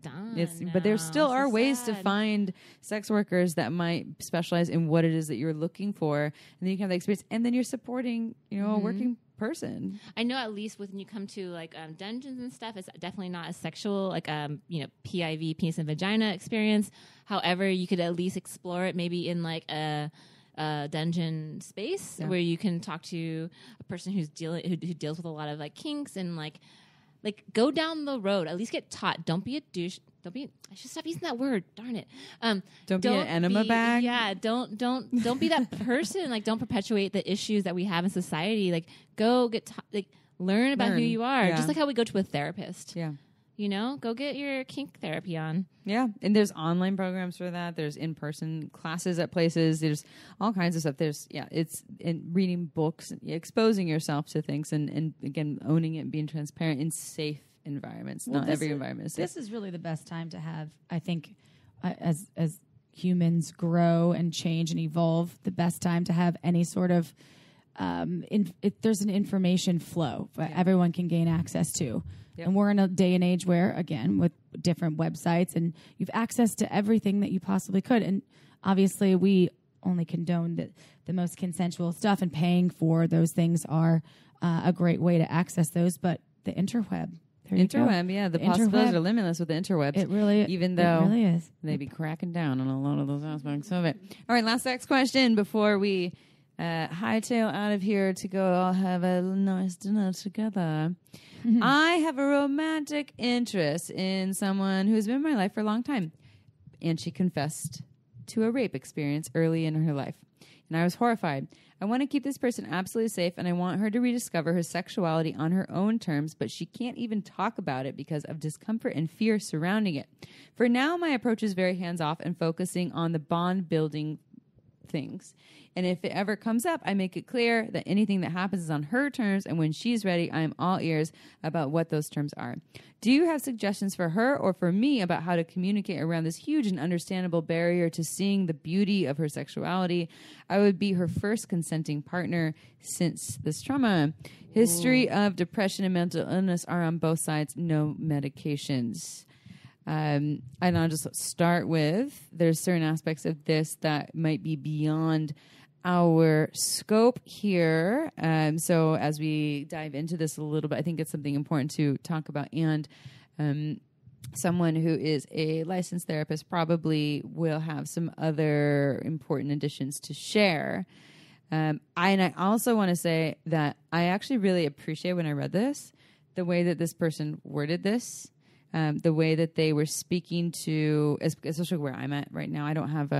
done. But there still are ways to find sex workers that might specialize in what it is that you're looking for, and then you can have the experience, and then you're supporting, a working person. I know, at least when you come to like dungeons and stuff, it's definitely not a sexual, like PIV, penis and vagina experience. However, you could at least explore it maybe in like a dungeon space where you can talk to a person who deals with a lot of like kinks, and like go down the road. At least get taught. Don't be a douche. I should stop using that word. Darn it. Don't be an enema bag. Yeah. Don't be that person. Like, don't perpetuate the issues that we have in society. Like, go get taught. Like, learn about who you are. Yeah. Just like how we go to a therapist. Yeah. Go get your kink therapy on. Yeah, and there's online programs for that. There's in-person classes at places. There's all kinds of stuff. It's reading books, exposing yourself to things, and again, owning it, being transparent in safe environments. Not every environment is safe. This is really the best time to have, I think, as humans grow and change and evolve, the best time to have any sort of there's an information flow that everyone can gain access to. Yep. And we're in a day and age where, again, with different websites, and you've access to everything that you possibly could. And obviously, we only condone the most consensual stuff, and paying for those things are a great way to access those. But the interweb. The possibilities are limitless with the interwebs. It really, even though it really is. They be cracking down on a lot of those aspects of it. All right, last sex question before we hightail out of here to go all have a nice dinner together. Mm-hmm. I have a romantic interest in someone who's been in my life for a long time, and she confessed to a rape experience early in her life, and I was horrified. I want to keep this person absolutely safe, and I want her to rediscover her sexuality on her own terms, but she can't even talk about it because of discomfort and fear surrounding it. For now, my approach is very hands-off and focusing on the bond-building things. And if it ever comes up, I make it clear that anything that happens is on her terms, and when she's ready, I am all ears about what those terms are. Do you have suggestions for her or for me about how to communicate around this huge and understandable barrier to seeing the beauty of her sexuality? I would be her first consenting partner since this trauma. History of depression and mental illness are on both sides, no medications. And I'll just start with, there's certain aspects of this that might be beyond our scope here. So as we dive into this a little bit, I think it's something important to talk about. And someone who is a licensed therapist probably will have some other important additions to share. And I also want to say that I actually really appreciate when I read this, the way that this person worded this. The way that they were speaking to, especially where I'm at right now, I don't have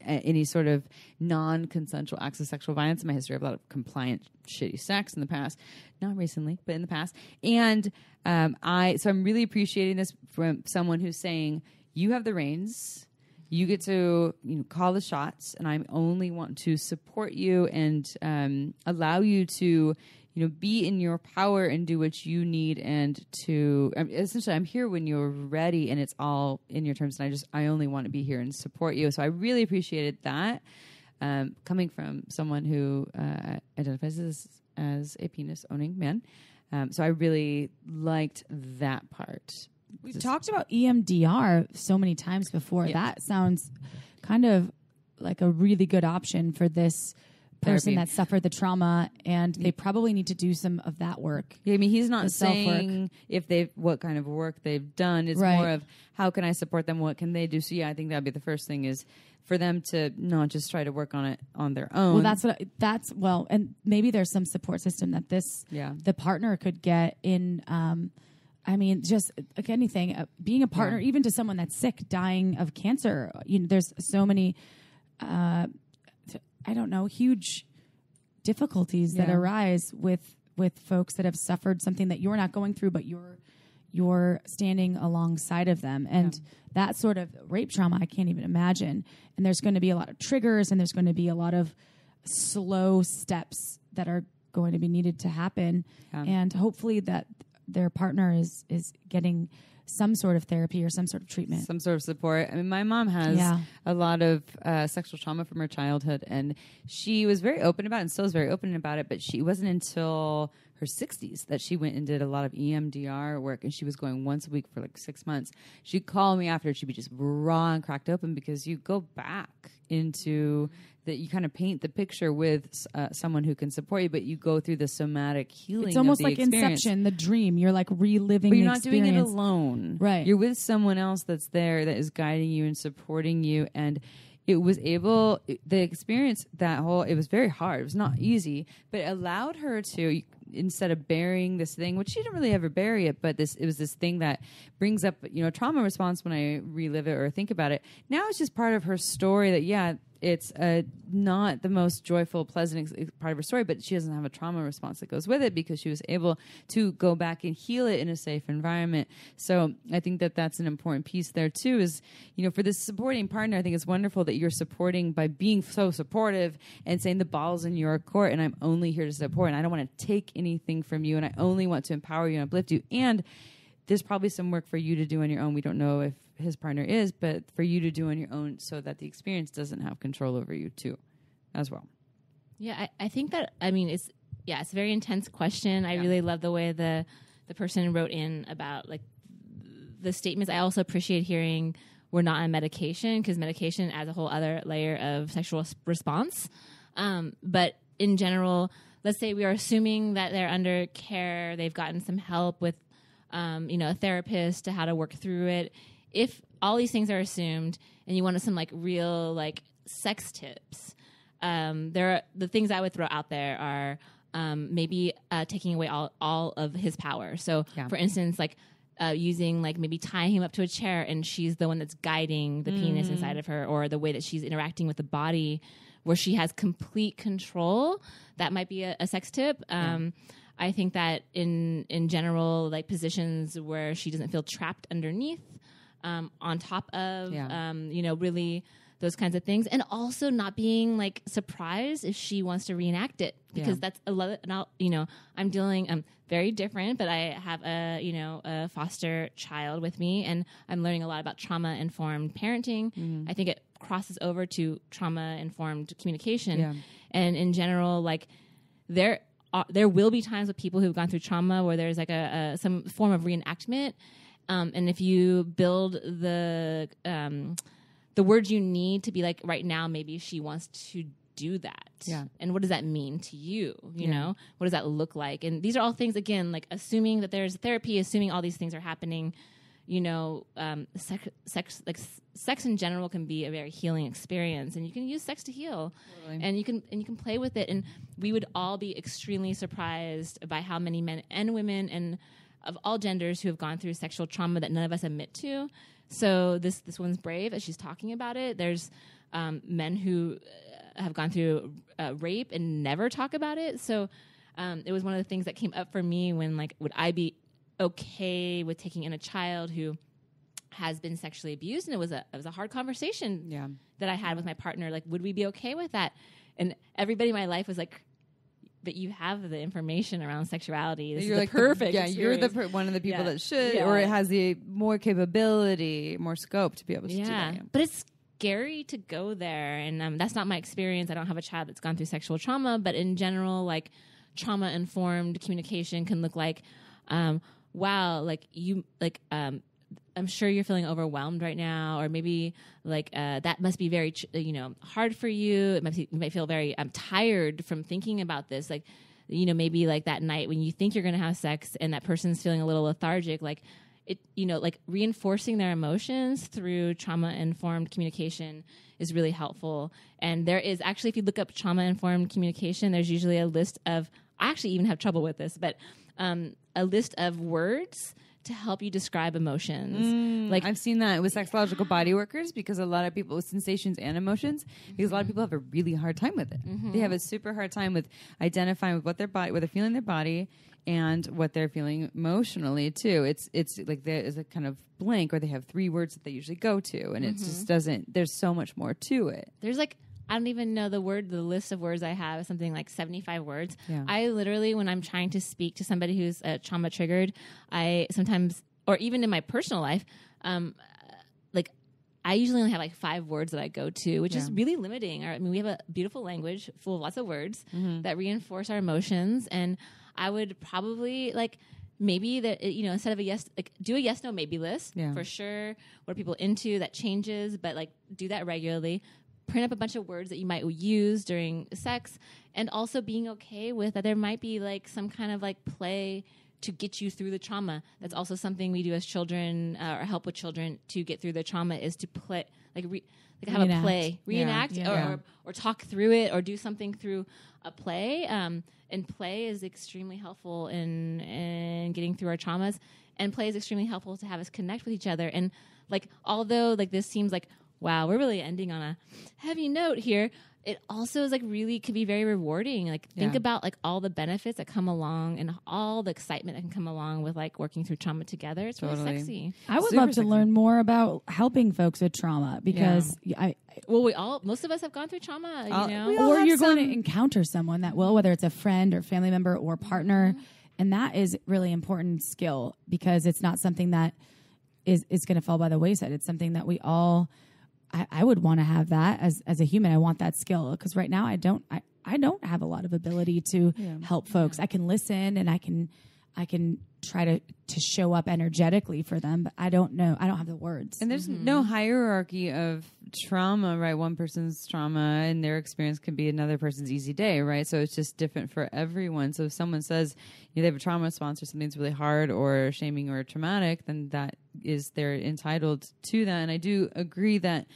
any sort of non-consensual acts of sexual violence in my history. I have a lot of compliant, shitty sex in the past, not recently, but in the past. And so I'm really appreciating this from someone who's saying, "You have the reins. You get to call the shots, and I only want to support you and allow you to." Be in your power and do what you need, and to essentially, I'm here when you're ready, and it's all in your terms. And I only want to be here and support you. So I really appreciated that coming from someone who identifies as a penis owning man. So I really liked that part. We've talked about EMDR so many times before. Yeah. That sounds kind of like a really good option for this person that suffered the trauma, and they probably need to do some of that work. Yeah, I mean, he's not saying what kind of work they've done. It's more of how can I support them? What can they do? So yeah, I think that'd be the first thing is for them to not just try to work on it on their own. Well, and maybe there's some support system that the partner could get in. I mean, just like anything, being a partner, even to someone that's sick, dying of cancer. There's so many. I don't know, huge difficulties that arise with folks that have suffered something that you're not going through, but you're standing alongside of them. And that sort of rape trauma, I can't even imagine. And there's going to be a lot of triggers, and there's going to be a lot of slow steps that are going to be needed to happen. Yeah. And hopefully that their partner is getting some sort of therapy or some sort of treatment. Some sort of support. I mean, my mom has a lot of sexual trauma from her childhood, and she was very open about it and still is very open about it, but it wasn't until her 60s that she went and did a lot of EMDR work, and she was going once a week for like 6 months. She'd call me after, and she'd be just raw and cracked open because you go back into that, you kind of paint the picture with someone who can support you, but you go through the somatic healing. It's almost of the like experience. Inception, the dream. You're like reliving but you're the not experience. doing it alone. Right. You're with someone else that's there, that is guiding you and supporting you. And it was the experience, it was very hard. It was not easy, but it allowed her to, instead of burying this thing, which she didn't really ever bury it, but it was this thing that brings up, a trauma response when I relive it or think about it. Now it's just part of her story that, it's not the most joyful, pleasant part of her story, but she doesn't have a trauma response that goes with it because she was able to go back and heal it in a safe environment. So I think that that's an important piece there too, is, for this supporting partner, I think it's wonderful that you're supporting by being so supportive and saying the ball's in your court and I'm only here to support and I don't want to take anything from you and I only want to empower you and uplift you. And there's probably some work for you to do on your own. We don't know if his partner is, but for you to do on your own so that the experience doesn't have control over you too, as well. Yeah, I think that, I mean, it's a very intense question. I really love the way the person wrote in about like the statements. I also appreciate hearing we're not on medication, because medication adds a whole other layer of sexual response. But in general, let's say we are assuming that they're under care, they've gotten some help with, a therapist to how to work through it. If all these things are assumed and you wanted some like real like sex tips, the things I would throw out there are maybe taking away all of his power. So for instance, like using like maybe tying him up to a chair and she's the one that's guiding the penis inside of her, or the way that she's interacting with the body where she has complete control. That might be a sex tip. I think that in general, like positions where she doesn't feel trapped underneath, on top of, really those kinds of things. And also not being like surprised if she wants to reenact it, because that's a lot of, I'm dealing, very different, but I have a foster child with me, and I'm learning a lot about trauma-informed parenting. I think it crosses over to trauma-informed communication. And in general, like there will be times with people who've gone through trauma where there's like some form of reenactment. And if you build the words you need to be like, right now, maybe she wants to do that. And what does that mean to you? You know, what does that look like? And these are all things, again, like assuming that there's therapy, assuming all these things are happening, sex in general can be a very healing experience, and you can use sex to heal. And you can play with it. And we would all be extremely surprised by how many men and women and of all genders who have gone through sexual trauma that none of us admit to. So this one's brave as she's talking about it. There's men who have gone through rape and never talk about it. So it was one of the things that came up for me when, like, would I be okay with taking in a child who has been sexually abused? And it was a hard conversation that I had with my partner. Like, would we be okay with that? And everybody in my life was like, but you have the information around sexuality. This you're is like the perfect experience. You're one of the people that should, or it has the more capability, more scope to be able to do that. But it's scary to go there. And that's not my experience. I don't have a child that's gone through sexual trauma, but in general, like, trauma-informed communication can look like, wow, like you, like, I'm sure you're feeling overwhelmed right now, or maybe like that must be very, hard for you. You might feel very tired from thinking about this. Like, maybe like that night when you think you're going to have sex and that person's feeling a little lethargic, like it, like reinforcing their emotions through trauma-informed communication is really helpful. And there is actually, if you look up trauma-informed communication, there's usually a list of, I actually even have trouble with this, but a list of words to help you describe emotions. Like, I've seen that with sexological body workers, because a lot of people with sensations and emotions, because a lot of people have a really hard time with it. They have a super hard time with identifying with what they're feeling in their body and what they're feeling emotionally too. It's like there is a kind of blank, or they have 3 words that they usually go to, and it just doesn't. There's so much more to it. There's like, I don't even know the list of words I have is something like 75 words. I literally, when I'm trying to speak to somebody who's trauma triggered, I sometimes, or even in my personal life, like I usually only have like 5 words that I go to, which is really limiting. I mean, we have a beautiful language full of lots of words that reinforce our emotions. And I would probably like, maybe that, instead of a yes, like do a yes, no, maybe list for sure. What are people into? That changes, but like do that regularly. Print up a bunch of words that you might use during sex, and also being okay with that there might be like some kind of like play to get you through the trauma. That's also something we do as children, or help with children to get through the trauma, is to play, like have a play, reenact, or talk through it, or do something through a play. And play is extremely helpful in getting through our traumas, and play is extremely helpful to have us connect with each other. And like, although like this seems like, wow, we're really ending on a heavy note here, it also is like really could be very rewarding. Like think about like all the benefits that come along and all the excitement that can come along with like working through trauma together. It's really sexy. I would love to learn more about helping folks with trauma, because most of us have gone through trauma, or you're going to encounter someone that will, whether it's a friend or family member or partner. And that is really important skill, because it's not something that is going to fall by the wayside. It's something that we all, I would want to have that as a human. I want that skill because right now I don't have a lot of ability to help folks. I can listen and I can try to show up energetically for them, but I don't know. I don't have the words. And there's no hierarchy of trauma, right? One person's trauma and their experience can be another person's easy day, right? So it's just different for everyone. So if someone says they have a trauma response or something's really hard or shaming or traumatic, then they're entitled to that. And I do agree that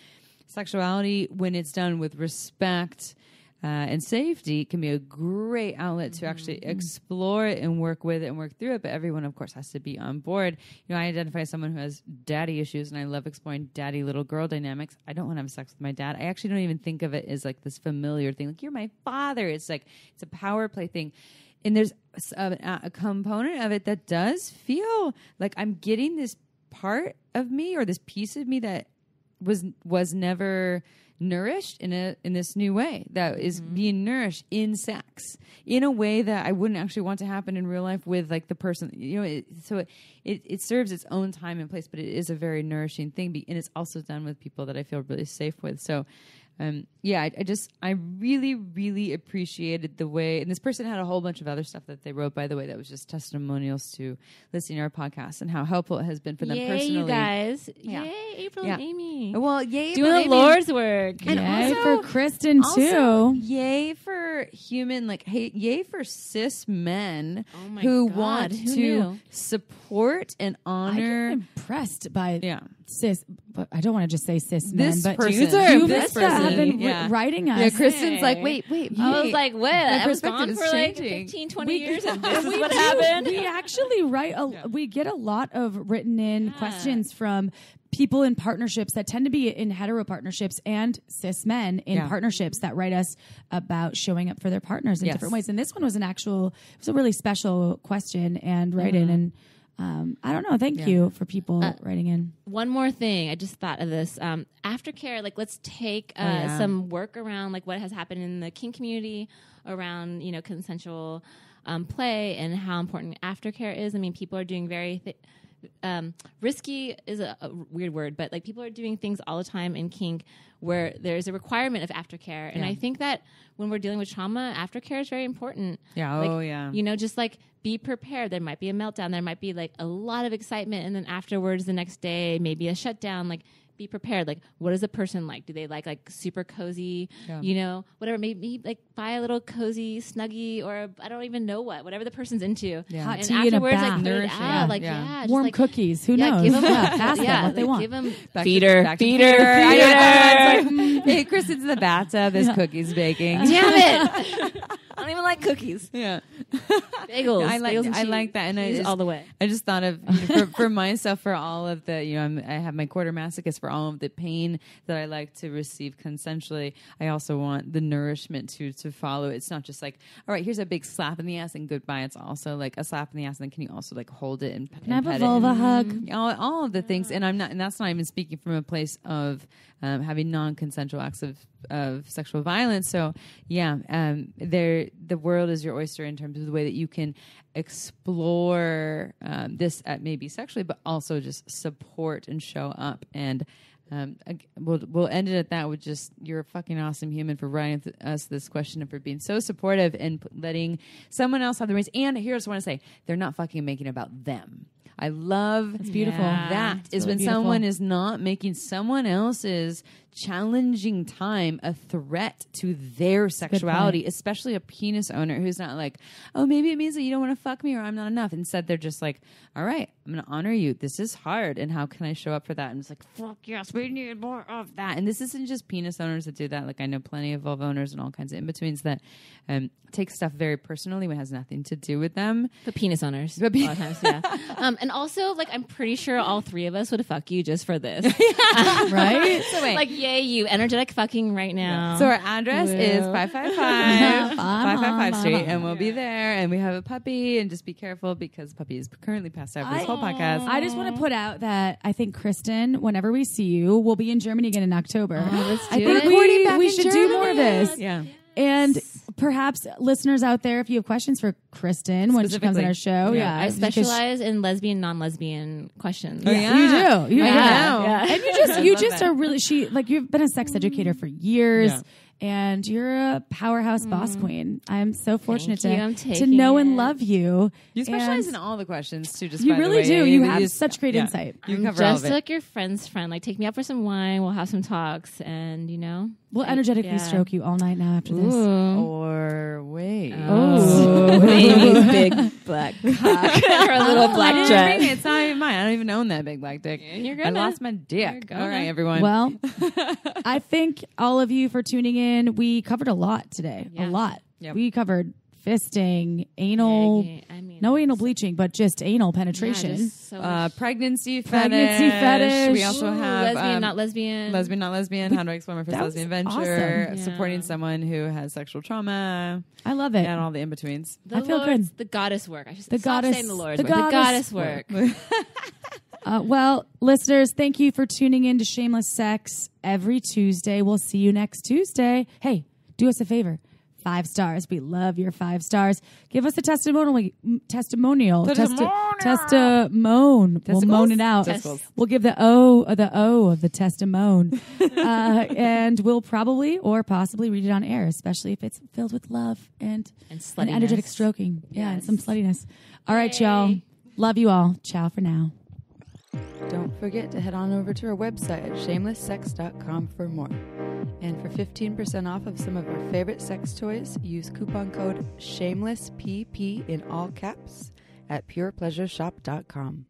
sexuality, when it's done with respect and safety, can be a great outlet to actually explore it and work with it and work through it. But everyone, of course, has to be on board. I identify as someone who has daddy issues, and I love exploring daddy little girl dynamics. I don't want to have sex with my dad. I actually don't even think of it as like this familiar thing. Like, you're my father. It's like, it's a power play thing. And there's a component of it that does feel like I'm getting this part of me or this piece of me that was never nourished in this new way, that is being nourished in sex in a way that I wouldn't actually want to happen in real life with like the person, so it serves its own time and place, but it is a very nourishing thing, and it's also done with people that I feel really safe with. So I really, really appreciated the way, and this person had a whole bunch of other stuff that they wrote, by the way, that was just testimonials to listening to our podcast and how helpful it has been for them personally. You guys. Yeah. Yay, April and Amy. Well, yay. Doing the Lord's work. And yay also, for Kristen, also, too. Yay for yay for cis men Oh who God, want who to knew? support and honor. I'm impressed by Yeah. cis, but I don't want to just say cis This men, but person. humans This that have person. been Yeah. writing us. Yeah, Kristen's like, Hey. wait. I was like, what? I was perspective gone is for like changing. 15, 20 years, and this is We what do. happened. We actually we get a lot of written in questions from people in partnerships that tend to be in hetero partnerships and cis men in partnerships that write us about showing up for their partners in different ways. And this one was it was a really special question and write in. And I don't know. Thank you for people writing in. One more thing, I just thought of this. Aftercare, like let's take some work around like what has happened in the kink community around consensual play and how important aftercare is. I mean, people are doing very risky is a weird word, but like people are doing things all the time in kink where there's a requirement of aftercare, and I think that when we're dealing with trauma, aftercare is very important. Just like be prepared. There might be a meltdown. There might be like a lot of excitement, and then afterwards, the next day, maybe a shutdown. Like, be prepared. Like, what is a person like? Do they like super cozy, whatever, maybe like buy a little cozy Snuggie or I don't even know whatever the person's into. Yeah. Hot and tea in a afterwards, bath. like, put it Nourishing. out. Yeah. Warm like, cookies. Who knows? Give them, ask them what they want. Give them Back feeder. to feeder. I It's like, hey, Kristen's in the bathtub. There's cookies baking. Damn it. I don't even like cookies. Yeah. Bagels. I Bagels and like that. And cheese all the way. I just thought of for myself, for all of the, I have my quarter masochist, for all of the pain that I like to receive consensually. I also want the nourishment to follow. It's not just like, all right, here's a big slap in the ass and goodbye. It's also like a slap in the ass, and then can you also like hold it and Can I have pet a vulva it? hug? All of the things, and that's not even speaking from a place of having non-consensual acts of sexual violence. So the world is your oyster in terms of the way that you can explore this maybe sexually, but also just support and show up. And we'll end it at that with just, you're a fucking awesome human for writing us this question and for being so supportive and letting someone else have the reins. And here's what I want to say: they're not fucking making it about them. I love That's beautiful. That It's is really when beautiful. someone is not making someone else's challenging time a threat to their sexuality, especially a penis owner who's not like, oh, maybe it means that you don't want to fuck me or I'm not enough. Instead, they're just like, all right, I'm going to honor you. This is hard. And how can I show up for that? And it's like, fuck yes, we need more of that. And this isn't just penis owners that do that. Like, I know plenty of vulva owners and all kinds of in-betweens that take stuff very personally when it has nothing to do with them. But penis owners. A lot of times, yeah. And also, like, I'm pretty sure all three of us would fuck you just for this. Right? So wait. Like, yay, you energetic fucking right now. So our address is 555 Street, and we'll be there. And we have a puppy, and just be careful because puppy is currently passed out for this whole podcast. I just want to put out that I think Kristen, whenever we see you, we'll be in Germany again in October. let's I do think it. Recording back we in should do more of Germany. this. Yeah. And perhaps listeners out there, if you have questions for Kristen when she comes on our show, I specialize in lesbian, non-lesbian questions. You do. You Yeah. And you just are really you've been a sex educator for years. Yeah. And you're a powerhouse boss queen. I'm so fortunate to know and love you. You specialize in all the questions too. Just you by really the way. do. You have such great insight. You cover just all of it. like your friend's friend. Like, take me out for some wine. We'll have some talks, and we'll energetically stroke you all night now after this. Or wait, baby's big black cock, her little black dress. It's not even mine. I don't even own that big black dick. You're gonna. I lost my dick. All right, everyone. Well, I thank all of you for tuning in. We covered a lot today. A lot. Yep. We covered fisting, anal, no anal bleaching, but just anal penetration. Pregnancy fetish. We also have lesbian, not lesbian. Lesbian, not lesbian. How to explore my first lesbian venture. Awesome. Supporting someone who has sexual trauma. I love it. And all the in-betweens. I feel good. The goddess work. I should the stop goddess, saying the Lord's work. The goddess work. Well, listeners, thank you for tuning in to Shameless Sex every Tuesday. We'll see you next Tuesday. Hey, do us a favor. 5 stars. We love your 5 stars. Give us a testimonial. We'll moan it out. We'll give the O of the testimony. And we'll probably or possibly read it on air, especially if it's filled with love and energetic stroking. Yes. Yeah, and some sluttiness. All right, y'all. Love you all. Ciao for now. Don't forget to head on over to our website at shamelesssex.com for more. And for 15% off of some of our favorite sex toys, use coupon code SHAMELESSPP in all caps at purepleasureshop.com.